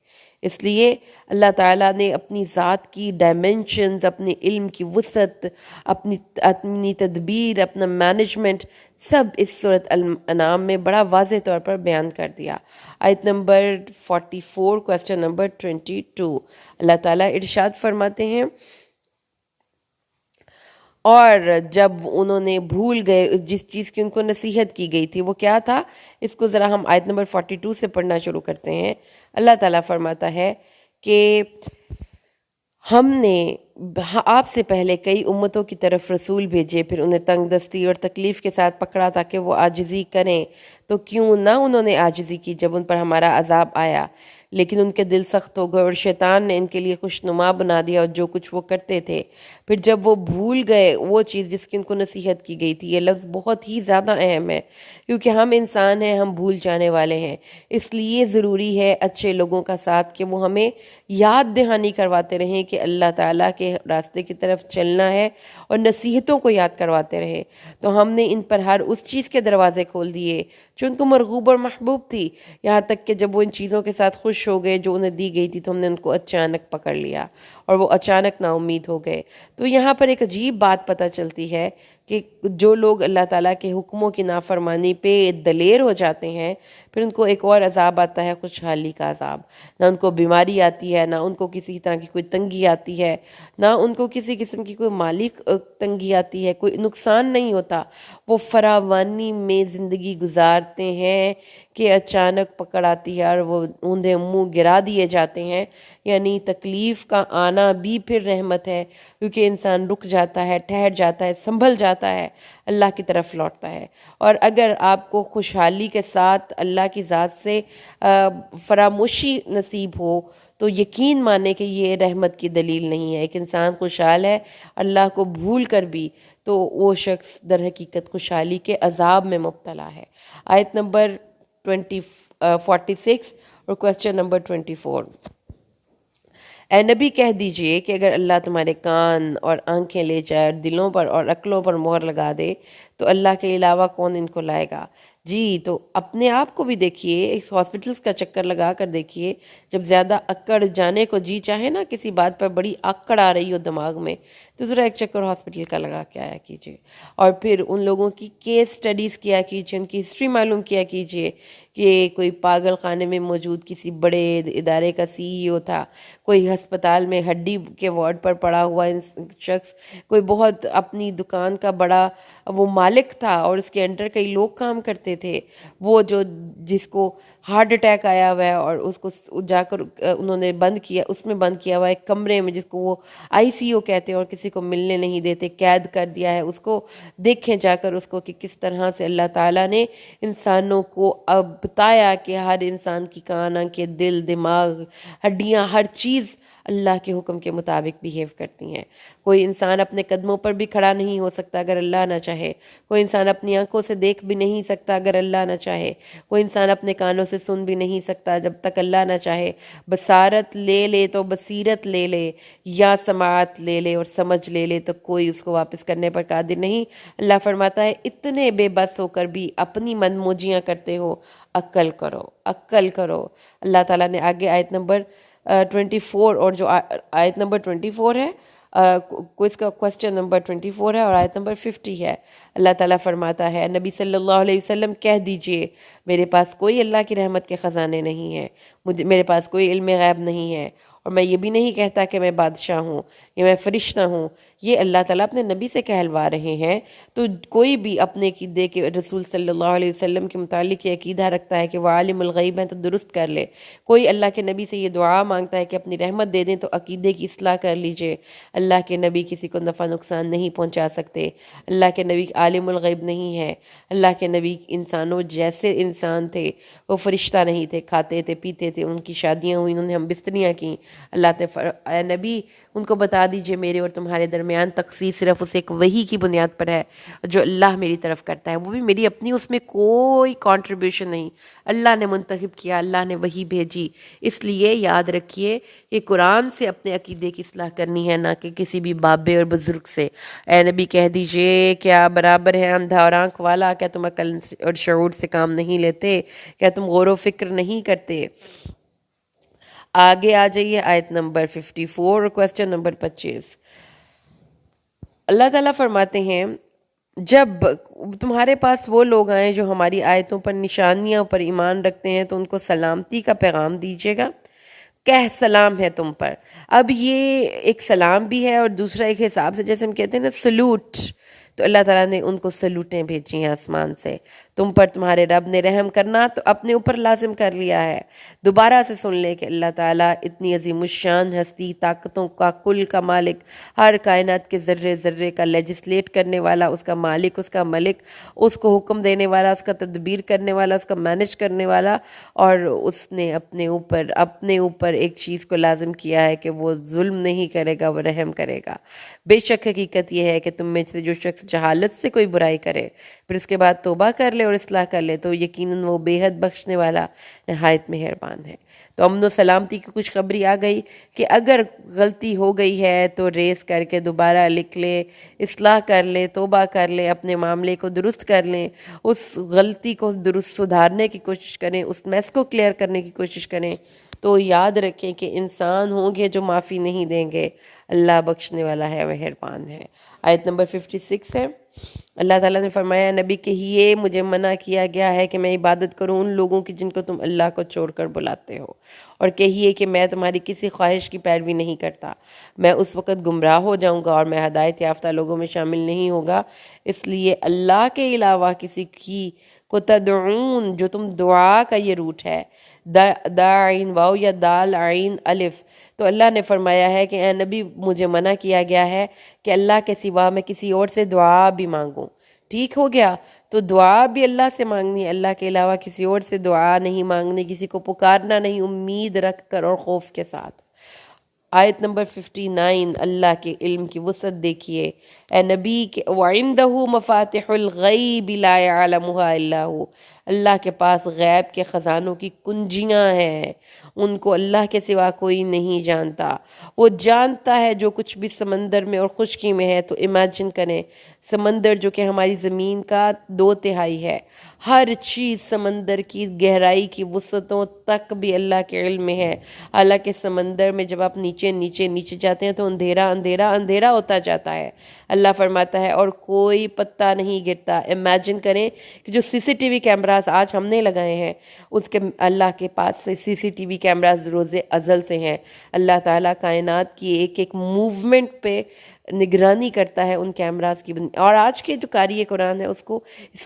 Speaker 1: اس لیے اللہ تعالیٰ نے اپنی ذات کی ڈائمنشنز، اپنے علم کی وسعت، اپنی تدبیر، اپنا مینجمنٹ، سب اس سورۃ الانعام میں بڑا واضح طور پر بیان کر دیا. آیت نمبر 44، کوسچن نمبر 22، اللہ تعالیٰ ارشاد فرماتے ہیں، اور جب انہوں نے بھول گئے جس چیز کی ان کو نصیحت کی گئی تھی، وہ کیا تھا؟ اس کو ذرا ہم آیت نمبر 42 سے پڑھنا شروع کرتے ہیں. اللہ تعالیٰ فرماتا ہے کہ ہم نے آپ سے پہلے کئی امتوں کی طرف رسول بھیجے، پھر انہیں تنگ دستی اور تکلیف کے ساتھ پکڑا تاکہ وہ عاجزی کریں، تو کیوں نہ انہوں نے عاجزی کی جب ان پر ہمارا عذاب آیا، لیکن ان کے دل سخت ہو گئے اور شیطان نے ان کے لیے خوشنما بنا دیا اور جو کچھ وہ کرتے تھے. پھر جب وہ بھول گئے وہ چیز جس کی ان کو نصیحت کی گئی تھی. یہ لفظ بہت ہی زیادہ اہم ہے کیونکہ ہم انسان ہیں، ہم بھول جانے والے ہیں. اس لیے ضروری ہے اچھے لوگوں کا ساتھ کہ وہ ہمیں یاد دہانی کرواتے رہیں کہ اللہ تعالیٰ کے راستے کی طرف چلنا ہے، اور نصیحتوں کو یاد کرواتے رہیں. تو ہم نے ان پر ہر اس چیز کے دروازے کھول دیے جو ان کو مرغوب اور محبوب تھی، یہاں تک کہ جب وہ ان چیزوں کے ساتھ خوش ہو گئے جو انہیں دی گئی تھی تو ہم نے ان کو اچانک پکڑ لیا اور وہ اچانک نا امید ہو گئے. تو یہاں پر ایک عجیب بات پتہ چلتی ہے کہ جو لوگ اللہ تعالیٰ کے حکموں کی نافرمانی پہ دلیر ہو جاتے ہیں، پھر ان کو ایک اور عذاب آتا ہے، خوشحالی کا عذاب. نہ ان کو بیماری آتی ہے، نہ ان کو کسی طرح کی کوئی تنگی آتی ہے، نہ ان کو کسی قسم کی کوئی مالی تنگی آتی ہے، کوئی نقصان نہیں ہوتا. وہ فراوانی میں زندگی گزارتے ہیں کہ اچانک پکڑ آتی ہے اور وہ اوندھے منہ گرا دیے جاتے ہیں. یعنی تکلیف کا آنا بھی پھر رحمت ہے، کیونکہ انسان رک جاتا ہے، ٹھہر جاتا ہے، سنبھل جاتا ہے، اللہ کی طرف لوٹتا ہے. اور اگر آپ کو خوشحالی کے ساتھ اللہ کی ذات سے فراموشی نصیب ہو تو یقین مانے کہ یہ رحمت کی دلیل نہیں ہے. ایک انسان خوشحال ہے اللہ کو بھول کر بھی، تو وہ شخص در حقیقت خوشحالی کے عذاب میں مبتلا ہے. آیت نمبر 46 اور کوسچن نمبر 24، اے نبی کہہ دیجئے کہ اگر اللہ تمہارے کان اور آنکھیں لے جائے اور دلوں پر اور عقلوں پر مہر لگا دے تو اللہ کے علاوہ کون ان کو لائے گا؟ جی، تو اپنے آپ کو بھی دیکھیے، اس ہاسپٹلس کا چکر لگا کر دیکھیے. جب زیادہ اکڑ جانے کو جی چاہے نا، کسی بات پر بڑی اکڑ آ رہی ہو دماغ میں، تو ذرا ایک چکر ہاسپٹل کا لگا کے آیا کیجیے، اور پھر ان لوگوں کی کیس سٹڈیز کیا کیجیے، ان کی ہسٹری معلوم کیا کیجیے کہ کوئی پاگل خانے میں موجود کسی بڑے ادارے کا CEO تھا، کوئی ہسپتال میں ہڈی کے وارڈ پر پڑا ہوا شخص، کوئی بہت اپنی دکان کا بڑا وہ مالک تھا اور اس کے انڈر کئی لوگ کام کرتے تھے، وہ جس کو ہارٹ اٹیک آیا ہوا ہے اور اس کو جا کر انہوں نے بند کیا ہوا ہے ایک کمرے میں، جس کو وہ ICU کہتے ہیں، اور کسی کو ملنے نہیں دیتے، قید کر دیا ہے. اس کو دیکھیں جا کر اس کو کہ کس طرح سے اللہ تعالیٰ نے انسانوں کو اب بتایا کہ ہر انسان کی کان، آنکھیں، دل، دماغ، ہڈیاں، ہر چیز اللہ کے حکم کے مطابق بیہیو کرتی ہیں. کوئی انسان اپنے قدموں پر بھی کھڑا نہیں ہو سکتا اگر اللہ نہ چاہے. کوئی انسان اپنی آنکھوں سے دیکھ بھی نہیں سکتا اگر اللہ نہ چاہے. کوئی انسان اپنے کانوں سے سن بھی نہیں سکتا جب تک اللہ نہ چاہے. بصارت لے لے تو بصیرت لے لے، یا سماعت لے لے اور سمجھ لے لے تو کوئی اس کو واپس کرنے پر قادر نہیں. اللہ فرماتا ہے اتنے بے بس ہو کر بھی اپنی من موجیاں کرتے ہو، عقل کرو، عقل کرو. اللہ تعالیٰ نے آگے آیت نمبر 24 اور جو آیت نمبر 24 ہے، کوئز کا کوسچن نمبر 24 ہے اور آیت نمبر 50 ہے، اللہ تعالیٰ فرماتا ہے نبی صلی اللہ علیہ وسلم کہہ دیجئے میرے پاس کوئی اللہ کی رحمت کے خزانے نہیں ہیں، میرے پاس کوئی علم غیب نہیں ہے، اور میں یہ بھی نہیں کہتا کہ میں بادشاہ ہوں یا میں فرشتہ ہوں۔ یہ اللہ تعالیٰ اپنے نبی سے کہلوا رہے ہیں۔ تو کوئی بھی اپنے عقیدے کے رسول صلی اللہ علیہ وسلم کے متعلق یہ عقیدہ رکھتا ہے کہ وہ عالم الغیب ہیں تو درست کر لے، کوئی اللہ کے نبی سے یہ دعا مانگتا ہے کہ اپنی رحمت دے دیں تو عقیدے کی اصلاح کر لیجئے۔ اللہ کے نبی کسی کو نفع نقصان نہیں پہنچا سکتے، اللہ کے نبی عالم الغیب نہیں ہے، اللہ کے نبی انسانوں جیسے انسان تھے، وہ فرشتہ نہیں تھے، کھاتے تھے پیتے تھے، ان کی شادیاں ہوئی، انہوں نے ہم بستریاں کیں۔ اللہ نے اے نبی ان کو بتا دیجئے میرے اور تمہارے درمیان تخصیص صرف اس ایک وحی کی بنیاد پر ہے جو اللہ میری طرف کرتا ہے، وہ بھی میری اپنی اس میں کوئی کنٹریبیوشن نہیں، اللہ نے منتخب کیا، اللہ نے وحی بھیجی۔ اس لیے یاد رکھیے کہ قرآن سے اپنے عقیدے کی اصلاح کرنی ہے، نہ کہ کسی بھی بابے اور بزرگ سے۔ اے نبی کہہ دیجئے کیا برابر ہے اندھا اور آنکھ والا؟ کیا تم عقل اور شعور سے کام نہیں لیتے؟ کیا تم غور و فکر نہیں کرتے؟ آگے آ جائیے آیت نمبر 54 اور کوسچن نمبر 25۔ اللہ تعالیٰ فرماتے ہیں جب تمہارے پاس وہ لوگ آئیں جو ہماری آیتوں پر نشانیاں پر ایمان رکھتے ہیں تو ان کو سلامتی کا پیغام دیجیے گا، کہہ سلام ہے تم پر۔ اب یہ ایک سلام بھی ہے اور دوسرا ایک حساب سے جیسے ہم کہتے ہیں نا سلوٹ، تو اللہ تعالیٰ نے ان کو سلوٹیں بھیجی ہیں آسمان سے، تم پر تمہارے رب نے رحم کرنا تو اپنے اوپر لازم کر لیا ہے۔ دوبارہ سے سن لے کہ اللہ تعالیٰ اتنی عظیم الشان ہستی، طاقتوں کا کل کا مالک، ہر کائنات کے ذرے ذرے کا لیجسلیٹ کرنے والا، اس کا مالک، اس کا ملک، اس کو حکم دینے والا، اس کا تدبیر کرنے والا، اس کا مینج کرنے والا، اور اس نے اپنے اوپر ایک چیز کو لازم کیا ہے کہ وہ ظلم نہیں کرے گا، وہ رحم کرے گا۔ بے شک حقیقت یہ ہے کہ تم میں سے جو شخص جہالت سے کوئی برائی کرے پھر اس کے بعد توبہ کر لے اور اصلاح کر لے تو یقیناً وہ بے حد بخشنے والا نہایت مہربان ہے۔ تو امن و سلامتی کی خوشخبری آ گئی کہ اگر غلطی ہو گئی ہے تو ریز کر کے دوبارہ لکھ لیں، اصلاح کر لیں، توبہ کر لیں، اپنے معاملے کو درست کر لیں، اس غلطی کو درست سدھارنے کی کوشش کریں، اس میس کو کلیئر کرنے کی کوشش کریں۔ تو یاد رکھیں کہ انسان ہوں گے جو معافی نہیں دیں گے، اللہ بخشنے والا ہے، مہربان ہے۔ آیت نمبر 56 ہے، اللہ تعالیٰ نے فرمایا نبی کہ یہ مجھے منع کیا گیا ہے کہ میں عبادت کروں ان لوگوں کی جن کو تم اللہ کو چھوڑ کر بلاتے ہو، اور کہیے کہ میں تمہاری کسی خواہش کی پیروی نہیں کرتا، میں اس وقت گمراہ ہو جاؤں گا اور میں ہدایت یافتہ لوگوں میں شامل نہیں ہوگا۔ اس لیے اللہ کے علاوہ کسی کی کو تدعون، جو تم دعا کا یہ روٹ ہے، دا عین واو یا دال عین الف، تو اللہ نے فرمایا ہے کہ اے نبی مجھے منع کیا گیا ہے کہ اللہ کے سوا میں کسی اور سے دعا بھی مانگوں۔ ٹھیک ہو گیا؟ تو دعا بھی اللہ سے مانگنی، اللہ کے علاوہ کسی اور سے دعا نہیں مانگنی، کسی کو پکارنا نہیں، امید رکھ کر اور خوف کے ساتھ۔ آیت نمبر 59، اللہ کے علم کی وسعت دیکھیے اے نبی کہ وَعِندَهُ مَفَاتِحُ الْغَيْبِ لَا يَعْلَمُهَا إِلَّا هُ، اللہ کے پاس غیب کے خزانوں کی کنجیاں ہیں، ان کو اللہ کے سوا کوئی نہیں جانتا۔ وہ جانتا ہے جو کچھ بھی سمندر میں اور خشکی میں ہے۔ تو امیجن کریں سمندر جو کہ ہماری زمین کا 2/3 ہے، ہر چیز سمندر کی گہرائی کی وسعتوں تک بھی اللہ کے علم میں ہے۔ حالانکہ سمندر میں جب آپ نیچے نیچے نیچے جاتے ہیں تو اندھیرا اندھیرا اندھیرا ہوتا جاتا ہے، اللہ فرماتا ہے، اور کوئی پتہ نہیں گرتا۔ امیجن کریں کہ جو سی سی ٹی وی کیمراز آج ہم نے لگائے ہیں، اس کے اللہ کے پاس سے سی سی ٹی وی کیمراز روز ازل سے ہیں۔ اللہ تعالیٰ کائنات کی ایک ایک موومنٹ پہ نگرانی کرتا ہے ان کیمراز کی۔ اور آج کے جو قاری قرآن ہے اس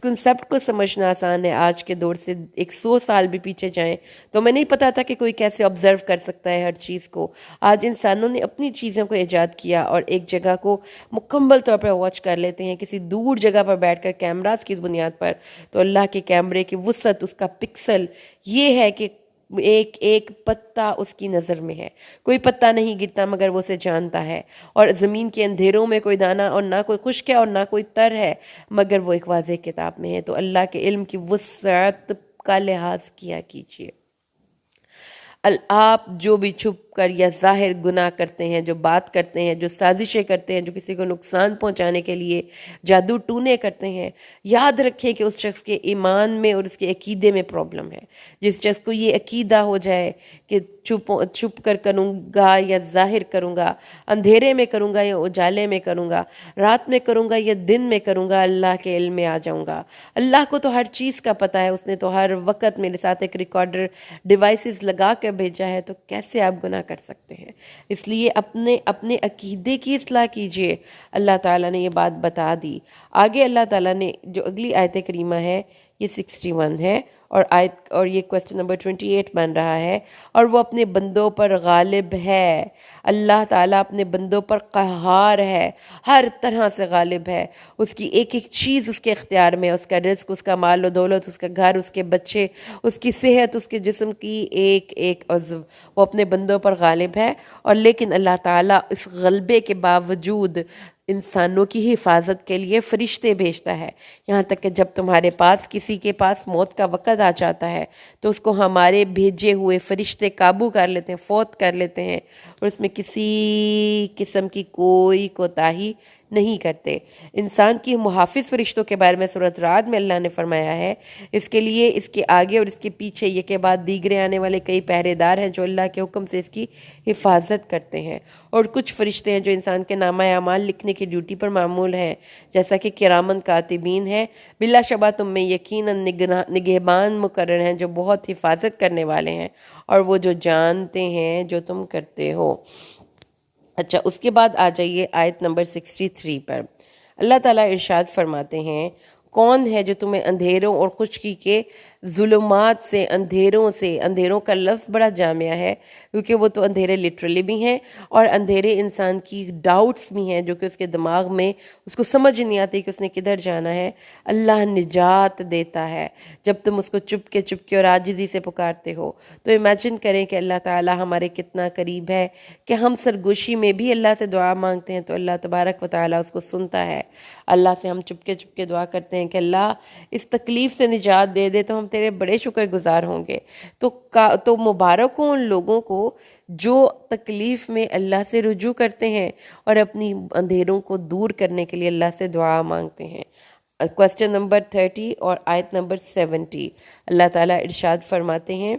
Speaker 1: کنسیپٹ کو سمجھنا آسان ہے۔ آج کے دور سے 100 سال بھی پیچھے جائیں تو ہمیں نہیں پتا تھا کہ کوئی کیسے آبزرو کر سکتا ہے ہر چیز کو۔ آج انسانوں نے اپنی چیزوں کو ایجاد کیا اور ایک جگہ کو مکمل طور پر واچ کر لیتے ہیں کسی دور جگہ پر بیٹھ کر کیمراز کی بنیاد پر۔ تو اللہ کے کیمرے کی وسعت، اس کا پکسل یہ ہے کہ ایک ایک پتا اس کی نظر میں ہے، کوئی پتا نہیں گرتا مگر وہ اسے جانتا ہے۔ اور زمین کے اندھیروں میں کوئی دانہ اور نہ کوئی خشک ہے اور نہ کوئی تر ہے مگر وہ ایک واضح کتاب میں ہے۔ تو اللہ کے علم کی وسعت کا لحاظ کیا کیجیے۔ آپ جو بھی چھپ کر یا ظاہر گناہ کرتے ہیں، جو بات کرتے ہیں، جو سازشیں کرتے ہیں، جو کسی کو نقصان پہنچانے کے لیے جادو ٹونے کرتے ہیں، یاد رکھیں کہ اس شخص کے ایمان میں اور اس کے عقیدے میں پرابلم ہے۔ جس شخص کو یہ عقیدہ ہو جائے کہ چھپ کر کروں گا یا ظاہر کروں گا، اندھیرے میں کروں گا یا اجالے میں کروں گا، رات میں کروں گا یا دن میں کروں گا، اللہ کے علم میں آ جاؤں گا۔ اللہ کو تو ہر چیز کا پتہ ہے، اس نے تو ہر وقت میرے ساتھ ایک ریکارڈر ڈیوائسز لگا کے بھیجا ہے، تو کیسے آپ گناہ کر سکتے ہیں؟ اس لیے اپنے عقیدے کی اصلاح کیجئے۔ اللہ تعالیٰ نے یہ بات بتا دی۔ آگے اللہ تعالیٰ نے جو اگلی آیت کریمہ ہے یہ 61 ہے، اور یہ کوسچن نمبر 28 بن رہا ہے، اور وہ اپنے بندوں پر غالب ہے۔ اللہ تعالیٰ اپنے بندوں پر قہار ہے، ہر طرح سے غالب ہے۔ اس کی ایک ایک چیز اس کے اختیار میں ہے، اس کا رزق، اس کا مال و دولت، اس کا گھر، اس کے بچے، اس کی صحت، اس کے جسم کی ایک ایک عضو، وہ اپنے بندوں پر غالب ہے۔ اور لیکن اللہ تعالیٰ اس غلبے کے باوجود انسانوں کی حفاظت کے لیے فرشتے بھیجتا ہے، یہاں تک کہ جب تمہارے پاس کسی کے پاس موت کا وقت آ جاتا ہے تو اس کو ہمارے بھیجے ہوئے فرشتے قابو کر لیتے ہیں، فوت کر لیتے ہیں، اور اس میں کسی قسم کی کوئی کوتاہی نہیں کرتے۔ انسان کی محافظ فرشتوں کے بارے میں سورۃ رعد میں اللہ نے فرمایا ہے، اس کے لیے اس کے آگے اور اس کے پیچھے یہ کے بعد دیگرے آنے والے کئی پہرے دار ہیں جو اللہ کے حکم سے اس کی حفاظت کرتے ہیں، اور کچھ فرشتے ہیں جو انسان کے نامہ اعمال لکھنے کی ڈیوٹی پر معمول ہیں، جیسا کہ کرامن کاتبین ہیں، بلا شبہ تم میں یقیناً نگہبان مقرر ہیں جو بہت حفاظت کرنے والے ہیں، اور وہ جو جانتے ہیں جو تم کرتے ہو۔ اچھا، اس کے بعد آ جائیے آیت نمبر 63 پر۔ اللہ تعالیٰ ارشاد فرماتے ہیں، کون ہے جو تمہیں اندھیروں اور خشکی کے ظلمات سے، اندھیروں کا لفظ بڑا جامع ہے کیونکہ وہ تو اندھیرے لٹرلی بھی ہیں، اور اندھیرے انسان کی ڈاؤٹس بھی ہیں جو کہ اس کے دماغ میں اس کو سمجھ نہیں آتی کہ اس نے کدھر جانا ہے۔ اللہ نجات دیتا ہے جب تم اس کو چپ کے اور عاجزی سے پکارتے ہو۔ تو امیجن کریں کہ اللہ تعالیٰ ہمارے کتنا قریب ہے کہ ہم سرگوشی میں بھی اللہ سے دعا مانگتے ہیں تو اللہ تبارک و تعالیٰ اس کو سنتا ہے۔ اللہ سے ہم چپ کے دعا کرتے ہیں کہ اللہ اس تکلیف سے نجات دے دے تو ہم تیرے بڑے شکر گزار ہوں گے۔ تو مبارک ہوں ان لوگوں کو جو تکلیف میں اللہ سے رجوع کرتے ہیں اور اپنی اندھیروں کو دور کرنے کے لیے اللہ سے دعا مانگتے ہیں۔ کوسچن نمبر 30 اور آیت نمبر 70، اللہ تعالیٰ ارشاد فرماتے ہیں،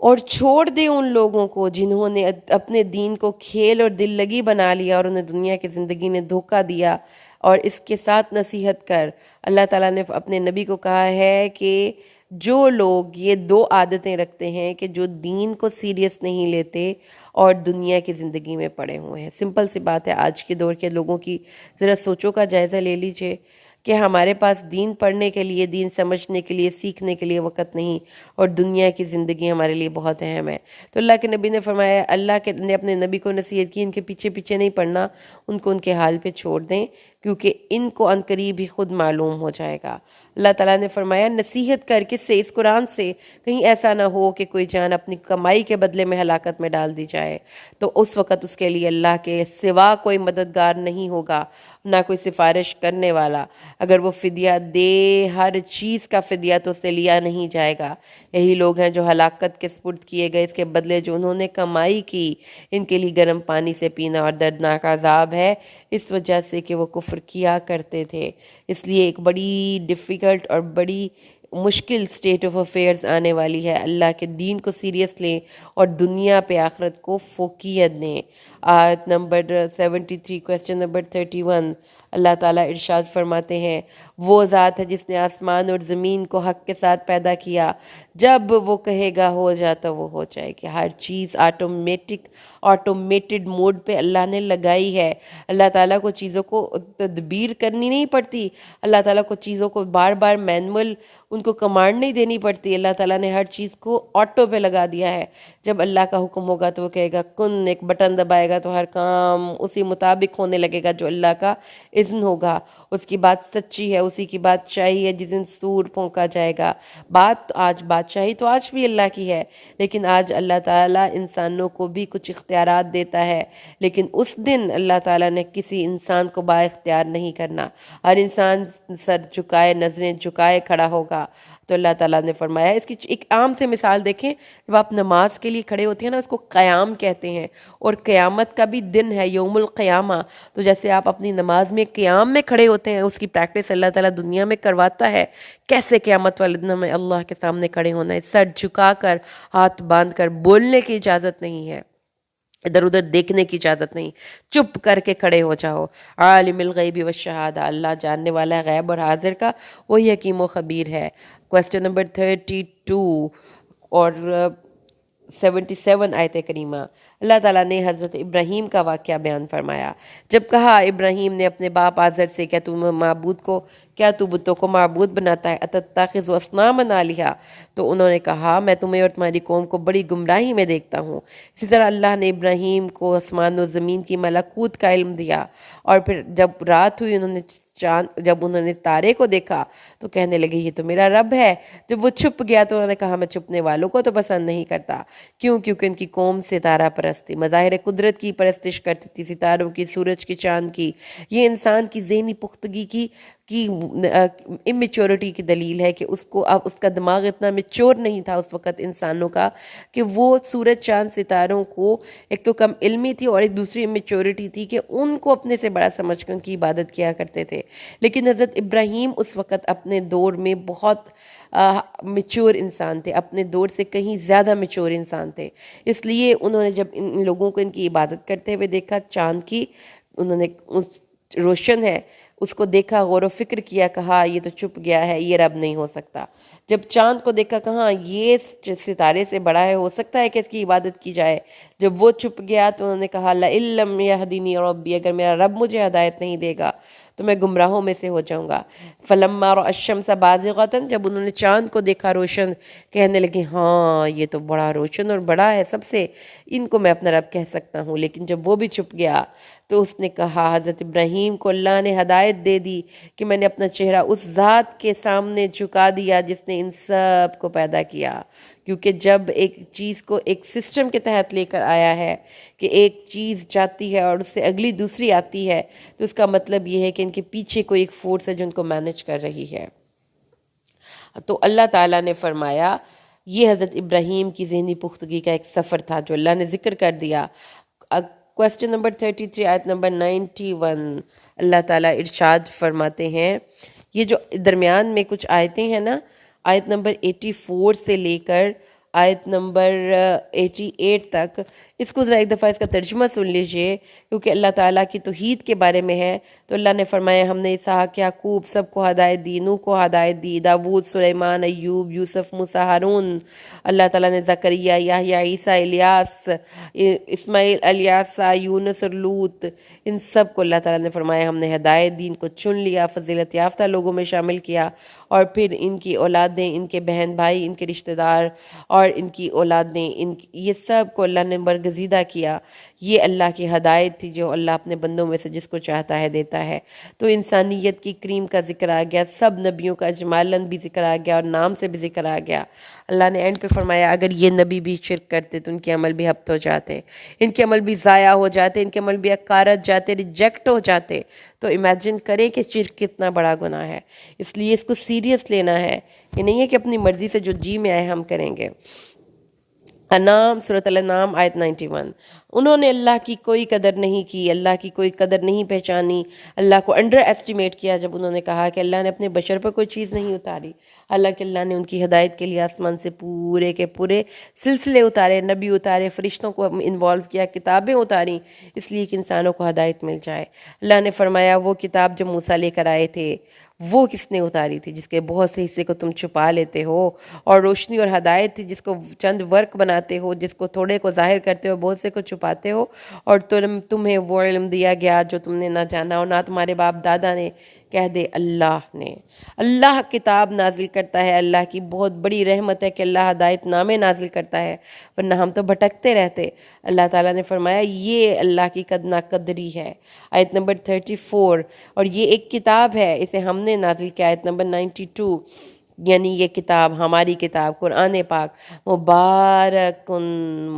Speaker 1: اور چھوڑ دے ان لوگوں کو جنہوں نے اپنے دین کو کھیل اور دل لگی بنا لیا اور انہیں دنیا کی زندگی نے دھوکہ دیا، اور اس کے ساتھ نصیحت کر۔ اللہ تعالیٰ نے اپنے نبی کو کہا ہے کہ جو لوگ یہ دو عادتیں رکھتے ہیں کہ جو دین کو سیریس نہیں لیتے اور دنیا کی زندگی میں پڑے ہوئے ہیں۔ سمپل سی بات ہے، آج کے دور کے لوگوں کی ذرا سوچوں کا جائزہ لے لیجئے کہ ہمارے پاس دین پڑھنے کے لیے، دین سمجھنے کے لیے، سیکھنے کے لیے وقت نہیں، اور دنیا کی زندگی ہمارے لیے بہت اہم ہے۔ تو اللہ کے نبی نے فرمایا، اللہ نے اپنے نبی کو نصیحت کی ان کے پیچھے نہیں پڑھنا، ان کو ان کے حال پہ چھوڑ دیں کیونکہ ان کو عنقریب ہی خود معلوم ہو جائے گا۔ اللہ تعالیٰ نے فرمایا، نصیحت کر کس سے؟ اس قرآن سے، کہیں ایسا نہ ہو کہ کوئی جان اپنی کمائی کے بدلے میں ہلاکت میں ڈال دی جائے، تو اس وقت اس کے لیے اللہ کے سوا کوئی مددگار نہیں ہوگا، نہ کوئی سفارش کرنے والا۔ اگر وہ فدیہ دے، ہر چیز کا فدیہ تو اس سے لیا نہیں جائے گا۔ یہی لوگ ہیں جو ہلاکت کے سپرد کیے گئے، اس کے بدلے جو انہوں نے کمائی کی، ان کے لیے گرم پانی سے پینا اور دردناک عذاب ہے، اس وجہ سے کہ وہ کفر کیا کرتے تھے۔ اس لیے ایک بڑی ڈیفیکلٹ اور بڑی مشکل سٹیٹ آف افیئرز آنے والی ہے۔ اللہ کے دین کو سیریس لیں اور دنیا پہ آخرت کو فوقیت دیں۔ آیت نمبر 73، کوسچن نمبر 31، اللہ تعالیٰ ارشاد فرماتے ہیں، وہ ذات ہے جس نے آسمان اور زمین کو حق کے ساتھ پیدا کیا، جب وہ کہے گا ہو جاتا وہ ہو جائے گی۔ ہر چیز آٹومیٹڈ موڈ پہ اللہ نے لگائی ہے۔ اللہ تعالیٰ کو چیزوں کو تدبیر کرنی نہیں پڑتی، اللہ تعالیٰ کو چیزوں کو بار بار مینول ان کو کمانڈ نہیں دینی پڑتی۔ اللہ تعالیٰ نے ہر چیز کو آٹو پہ لگا دیا ہے۔ جب اللہ کا حکم ہوگا تو وہ کہے گا کن، ایک بٹن دبائے گا تو ہر کام اسی مطابق ہونے لگے گا جو اللہ کا اذن ہوگا۔ اس کی بات سچی ہے، اسی کی بادشاہی ہے جس دن سور پھونکا جائے گا۔ بادشاہی تو آج بھی اللہ کی ہے، لیکن آج اللہ تعالیٰ انسانوں کو بھی کچھ اختیارات دیتا ہے، لیکن اس دن اللہ تعالیٰ نے کسی انسان کو با اختیار نہیں کرنا۔ ہر انسان سر جھکائے، نظریں جھکائے کھڑا ہوگا۔ تو اللہ تعالیٰ نے فرمایا اس کی ایک عام سے مثال دیکھیں، جب آپ نماز کے لیے کھڑے ہوتے ہیں نا، اس کو قیام کہتے ہیں، اور قیامت کا بھی دن ہے یوم القیامہ. تو جیسے آپ اپنی نماز میں قیام میں کھڑے ہوتے ہیں، اس کی پریکٹس اللہ تعالیٰ دنیا میں کرواتا ہے. کیسے قیامت والے دن میں اللہ کے سامنے کھڑے ہونا ہے، سر جھکا کر، ہاتھ باندھ کر، بولنے کی اجازت نہیں ہے، ادھر ادھر دیکھنے کی اجازت نہیں، چپ کر کے کھڑے ہو جاؤ. عالم الغیب والشہادہ، اللہ جاننے والا ہے غیب اور حاضر کا، وہی حکیم و خبیر ہے. کوسچن نمبر 32 اور 77 آیت کریمہ. اللہ تعالیٰ نے حضرت ابراہیم کا واقعہ بیان فرمایا. جب کہا ابراہیم نے اپنے باپ آزر سے، کیا تو بتوں کو معبود بناتا ہے، اتتخذ اصناما آلہہ، تو انہوں نے کہا میں تمہیں اور تمہاری قوم کو بڑی گمراہی میں دیکھتا ہوں. اسی طرح اللہ نے ابراہیم کو آسمان و زمین کی ملکوت کا علم دیا، اور پھر جب رات ہوئی جب انہوں نے تارے کو دیکھا تو کہنے لگے یہ تو میرا رب ہے. جب وہ چھپ گیا تو انہوں نے کہا میں چھپنے والوں کو تو پسند نہیں کرتا. کیونکہ ان کی قوم ستارہ پرست تھی، مظاہر قدرت کی پرستش کرتی تھی، ستاروں کی، سورج کی، چاند کی. یہ انسان کی ذہنی پختگی کی امیچورٹی کی دلیل ہے کہ اب اس کا دماغ اتنا میچور نہیں تھا اس وقت انسانوں کا کہ وہ سورج، چاند، ستاروں کو ایک تو کم علمی تھی، اور ایک دوسری امیچورٹی تھی کہ ان کو اپنے سے بڑا سمجھ کر ان کی عبادت کیا کرتے تھے. لیکن حضرت ابراہیم اس وقت اپنے دور میں بہت میچور انسان تھے، اپنے دور سے کہیں زیادہ میچور انسان تھے. اس لیے انہوں نے جب ان لوگوں کو ان کی عبادت کرتے ہوئے دیکھا، چاند کی، انہوں نے روشن ہے اس کو دیکھا، غور و فکر کیا، کہا یہ تو چھپ گیا ہے، یہ رب نہیں ہو سکتا. جب چاند کو دیکھا، کہا یہ ستارے سے بڑا ہے، ہو سکتا ہے کہ اس کی عبادت کی جائے. جب وہ چھپ گیا تو انہوں نے کہا لئن لم یہدنی ربی، اگر میرا رب مجھے ہدایت نہیں دے گا تو میں گمراہوں میں سے ہو جاؤں گا. فلما رأى الشمس بازغۃ، جب انہوں نے چاند کو دیکھا روشن، کہنے لگے ہاں یہ تو بڑا روشن اور بڑا ہے سب سے، ان کو میں اپنا رب کہہ سکتا ہوں. لیکن جب وہ بھی چھپ گیا تو اس نے کہا، حضرت ابراہیم کو اللہ نے ہدایت دے دی کہ میں نے اپنا چہرہ اس ذات کے سامنے جھکا دیا جس نے ان سب کو پیدا کیا. کیونکہ جب ایک چیز کو ایک سسٹم کے تحت لے کر آیا ہے کہ ایک چیز جاتی ہے اور اس سے اگلی دوسری آتی ہے، تو اس کا مطلب یہ ہے کہ ان کے پیچھے کوئی ایک فورس ہے جو ان کو مینج کر رہی ہے. تو اللہ تعالیٰ نے فرمایا یہ حضرت ابراہیم کی ذہنی پختگی کا ایک سفر تھا جو اللہ نے ذکر کر دیا. کوسچن نمبر 33 آیت نمبر 91. اللہ تعالیٰ ارشاد فرماتے ہیں، یہ جو درمیان میں کچھ آیتیں ہیں نا، آیت نمبر 84 سے لے کر آیت نمبر 88 تک، اس کو ذرا ایک دفعہ اس کا ترجمہ سن لیجئے، کیونکہ اللہ تعالیٰ کی توحید کے بارے میں ہے. تو اللہ نے فرمایا ہم نے اسحاق، یعقوب سب کو ہدایت دی، نوح کو ہدایت دی، داود، سلیمان، ایوب، یوسف، موسیٰ، ہارون. اللہ تعالیٰ نے زکریا، یحییٰ، عیسیٰ، الیاس، اسماعیل، الیاسا، یونس اور لوط، ان سب کو اللہ تعالیٰ نے فرمایا ہم نے ہدایت دی، ان کو چن لیا، فضیلت یافتہ لوگوں میں شامل کیا، اور پھر ان کی اولادیں، ان کے بہن بھائی، ان کے رشتہ دار اور ان کی اولادیں، یہ سب کو اللہ نے برگزیدہ کیا. یہ اللہ کی ہدایت تھی جو اللہ اپنے بندوں میں سے جس کو چاہتا ہے دیتا ہے. تو انسانیت کی کریم کا ذکر آ گیا، سب نبیوں کا اجمالاً بھی ذکر آ گیا اور نام سے بھی ذکر آ گیا. اللہ نے اینڈ پہ فرمایا اگر یہ نبی بھی شرک کرتے تو ان کے عمل بھی ہبط ہو جاتے، ان کے عمل بھی ضائع ہو جاتے، ان کے عمل بھی اکارت جاتے، ریجیکٹ ہو جاتے. تو امیجن کریں کہ شرک کتنا بڑا گناہ ہے. اس لیے اس کو سیریس لینا ہے. یہ نہیں ہے کہ اپنی مرضی سے جو جی میں آئے ہم کریں گے. انعام، سورۃ الانعام آیت 91. انہوں نے اللہ کی کوئی قدر نہیں کی، اللہ کی کوئی قدر نہیں پہچانی، اللہ کو انڈر ایسٹیمیٹ کیا جب انہوں نے کہا کہ اللہ نے اپنے بشر پر کوئی چیز نہیں اتاری. حالانکہ اللہ نے ان کی ہدایت کے لیے آسمان سے پورے کے پورے سلسلے اتارے، نبی اتارے، فرشتوں کو انوالو کیا، کتابیں اتاری، اس لیے کہ انسانوں کو ہدایت مل جائے. اللہ نے فرمایا وہ کتاب جو موسیٰ لے کر آئے تھے وہ کس نے اتاری تھی جس کے بہت سے حصے کو تم چھپا لیتے ہو، اور روشنی اور ہدایت تھی جس کو چند ورق بناتے ہو، جس کو تھوڑے کو ظاہر کرتے ہو، بہت سے کو چھپاتے ہو، اور تمہیں وہ علم دیا گیا جو تم نے نہ جانا اور نہ تمہارے باپ دادا نے. کہہ دے اللہ نے. اللہ کتاب نازل کرتا ہے، اللہ کی بہت بڑی رحمت ہے کہ اللہ ہدایت نامے نازل کرتا ہے، ورنہ ہم تو بھٹکتے رہتے. اللہ تعالیٰ نے فرمایا یہ اللہ کی قدری ہے. آیت نمبر 34. اور یہ ایک کتاب ہے، اسے ہم نے نازل کیا. آیت نمبر 92. یعنی یہ کتاب، ہماری کتاب قرآن پاک، مبارکن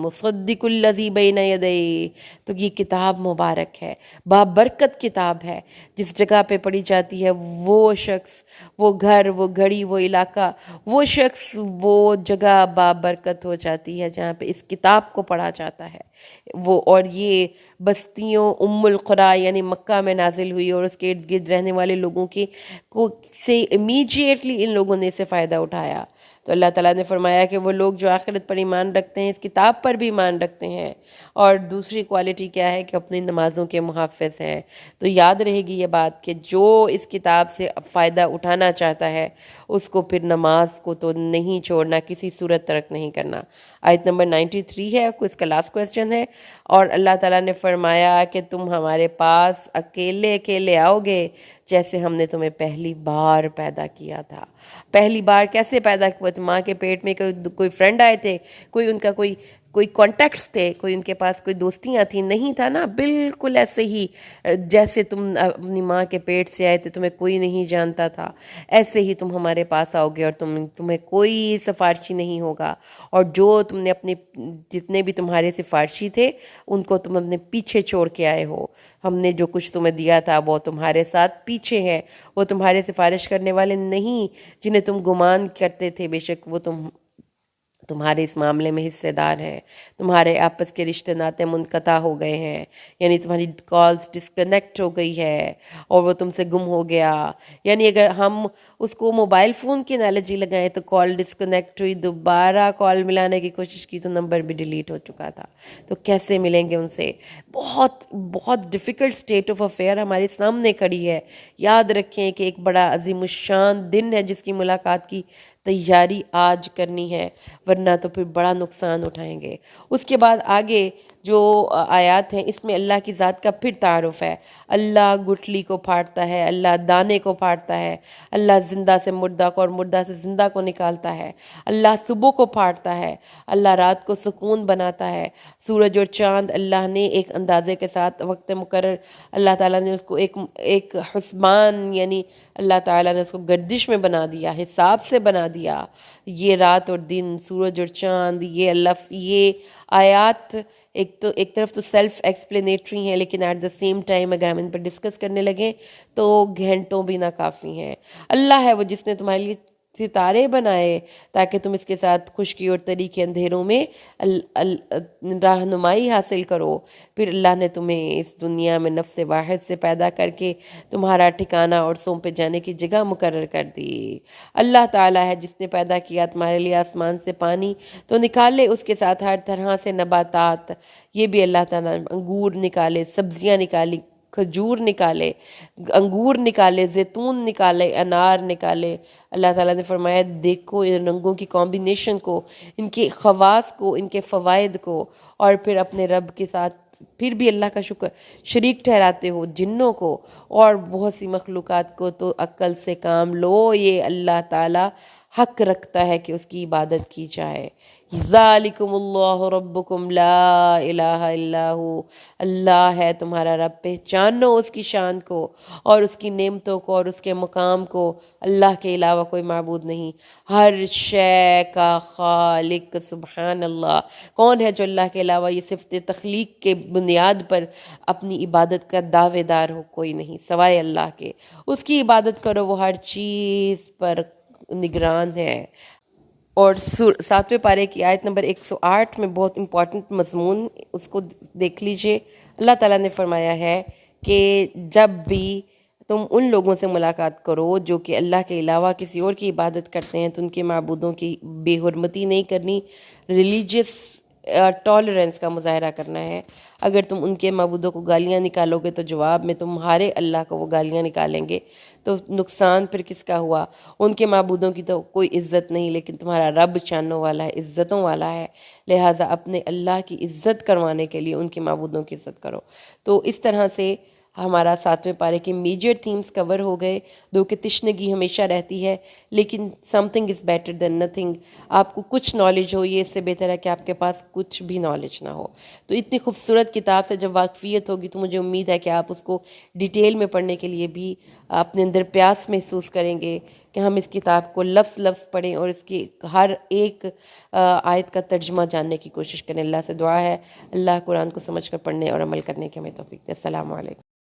Speaker 1: مصدق الذی بین یدیہ، تو یہ کتاب مبارک ہے، بابرکت کتاب ہے، جس جگہ پہ پڑھی جاتی ہے وہ شخص، وہ گھر، وہ گھڑی، وہ علاقہ، وہ شخص، وہ جگہ بابرکت ہو جاتی ہے جہاں پہ اس کتاب کو پڑھا جاتا ہے وہ. اور یہ بستیوں ام القریٰ یعنی مکہ میں نازل ہوئی، اور اس کے ارد گرد رہنے والے لوگوں کی کو سے امیجیٹلی ان لوگوں نے اس سے فائدہ اٹھایا. تو اللہ تعالیٰ نے فرمایا کہ وہ لوگ جو آخرت پر ایمان رکھتے ہیں، اس کتاب پر بھی ایمان رکھتے ہیں. اور دوسری کوالٹی کیا ہے کہ اپنی نمازوں کے محافظ ہیں. تو یاد رہے گی یہ بات کہ جو اس کتاب سے فائدہ اٹھانا چاہتا ہے اس کو پھر نماز کو تو نہیں چھوڑنا، کسی صورت ترک نہیں کرنا. آیت نمبر 93 ہے، اس کا لاسٹ کویسچن ہے. اور اللہ تعالیٰ نے فرمایا کہ تم ہمارے پاس اکیلے اکیلے آؤ گے جیسے ہم نے تمہیں پہلی بار پیدا کیا تھا. پہلی بار کیسے پیدا کیا تھا؟ ماں کے پیٹ میں کوئی فرینڈ آئے تھے، کوئی ان کا کوئی کانٹیکٹس تھے، کوئی ان کے پاس کوئی دوستیاں تھیں؟ نہیں تھا نا. بالکل ایسے ہی جیسے تم اپنی ماں کے پیٹ سے آئے تھے، تمہیں کوئی نہیں جانتا تھا، ایسے ہی تم ہمارے پاس آؤ گے اور تمہیں کوئی سفارشی نہیں ہوگا. اور جو تم نے اپنے جتنے بھی تمہارے سفارشی تھے ان کو تم اپنے پیچھے چھوڑ کے آئے ہو. ہم نے جو کچھ تمہیں دیا تھا وہ تمہارے ساتھ پیچھے ہیں، وہ تمہارے سفارش کرنے والے نہیں جنہیں تم گمان کرتے تھے. بے شک وہ تمہارے اس معاملے میں حصے دار ہیں. تمہارے آپس کے رشتے ناطے منقطع ہو گئے ہیں، یعنی تمہاری کالز ڈسکنیکٹ ہو گئی ہے اور وہ تم سے گم ہو گیا. یعنی اگر ہم اس کو موبائل فون کی انالوجی لگائیں تو کال ڈسکنیکٹ ہوئی، دوبارہ کال ملانے کی کوشش کی تو نمبر بھی ڈیلیٹ ہو چکا تھا. تو کیسے ملیں گے ان سے؟ بہت بہت ڈیفیکلٹ اسٹیٹ آف افیئر ہمارے سامنے کھڑی ہے. یاد رکھیں کہ ایک بڑا عظیم الشان دن ہے جس کی ملاقات کی تیاری آج کرنی ہے، ورنہ تو پھر بڑا نقصان اٹھائیں گے. اس کے بعد آگے جو آیات ہیں اس میں اللہ کی ذات کا پھر تعارف ہے. اللہ گٹھلی کو پھاڑتا ہے، اللہ دانے کو پھاڑتا ہے، اللہ زندہ سے مردہ کو اور مردہ سے زندہ کو نکالتا ہے، اللہ صبح کو پھاڑتا ہے، اللہ رات کو سکون بناتا ہے. سورج اور چاند اللہ نے ایک اندازے کے ساتھ وقت مقرر اللہ تعالیٰ نے اس کو ایک حسبان یعنی اللہ تعالیٰ نے اس کو گردش میں بنا دیا، حساب سے بنا دیا. یہ رات اور دن، سورج اور چاند، یہ آیات ایک طرف تو سیلف ایکسپلینیٹری ہیں، لیکن ایٹ دا سیم ٹائم اگر ہم ان پر ڈسکس کرنے لگیں تو گھنٹوں بھی نہ کافی ہیں. اللہ ہے وہ جس نے تمہارے لیے ستارے بنائے تاکہ تم اس کے ساتھ خشکی اور تری کے اندھیروں میں رہنمائی حاصل کرو. پھر اللہ نے تمہیں اس دنیا میں نفس واحد سے پیدا کر کے تمہارا ٹھکانہ اور سونپے جانے کی جگہ مقرر کر دی. اللہ تعالیٰ ہے جس نے پیدا کیا تمہارے لیے آسمان سے پانی تو نکالے اس کے ساتھ ہر طرح سے نباتات. یہ بھی اللہ تعالیٰ انگور نکالے، سبزیاں نکالی، کھجور نکالے، انگور نکالے، زیتون نکالے، انار نکالے. اللہ تعالیٰ نے فرمایا دیکھو ان رنگوں کی کمبینیشن کو، ان کے خواص کو، ان کے فوائد کو، اور پھر اپنے رب کے ساتھ پھر بھی اللہ کا شریک ٹھہراتے ہو جنوں کو اور بہت سی مخلوقات کو. تو عقل سے کام لو، یہ اللہ تعالیٰ حق رکھتا ہے کہ اس کی عبادت کی جائے. ذالکم اللہ ربکم لا الہ الا ہو، اللہ ہے تمہارا رب، پہچانو اس کی شان کو اور اس کی نعمتوں کو اور اس کے مقام کو. اللہ کے علاوہ کوئی معبود نہیں، ہر شے کا خالق. سبحان اللہ، کون ہے جو اللہ کے علاوہ یہ صفت تخلیق کے بنیاد پر اپنی عبادت کا دعوے دار ہو؟ کوئی نہیں سوائے اللہ کے. اس کی عبادت کرو، وہ ہر چیز پر نگران ہے. اور 7ویں پارے کی آیت نمبر 108 میں بہت امپورٹنٹ مضمون اس کو دیکھ لیجئے. اللہ تعالیٰ نے فرمایا ہے کہ جب بھی تم ان لوگوں سے ملاقات کرو جو کہ اللہ کے علاوہ کسی اور کی عبادت کرتے ہیں تو ان کے معبودوں کی بے حرمتی نہیں کرنی، ریلیجیس ٹالرنس کا مظاہرہ کرنا ہے. اگر تم ان کے معبودوں کو گالیاں نکالو گے تو جواب میں تمہارے اللہ کو وہ گالیاں نکالیں گے. تو نقصان پھر کس کا ہوا؟ ان کے معبودوں کی تو کوئی عزت نہیں، لیکن تمہارا رب شانوں والا ہے، عزتوں والا ہے. لہٰذا اپنے اللہ کی عزت کروانے کے لیے ان کے معبودوں کی عزت کرو. تو اس طرح سے ہمارا 7ویں پارے کے میجر تھیمز کور ہو گئے. دو کہ تشنگی ہمیشہ رہتی ہے لیکن some thing is better than nothing. آپ کو کچھ نالج ہو یہ اس سے بہتر ہے کہ آپ کے پاس کچھ بھی نالج نہ ہو. تو اتنی خوبصورت کتاب سے جب واقفیت ہوگی تو مجھے امید ہے کہ آپ اس کو ڈیٹیل میں پڑھنے کے لیے بھی اپنے اندر پیاس محسوس کریں گے کہ ہم اس کتاب کو لفظ لفظ پڑھیں اور اس کی ہر ایک آیت کا ترجمہ جاننے کی کوشش کریں. اللہ سے دعا ہے اللہ قرآن کو سمجھ کر پڑھنے اور عمل کرنے کی ہمیں توفیق دے. السلام علیکم.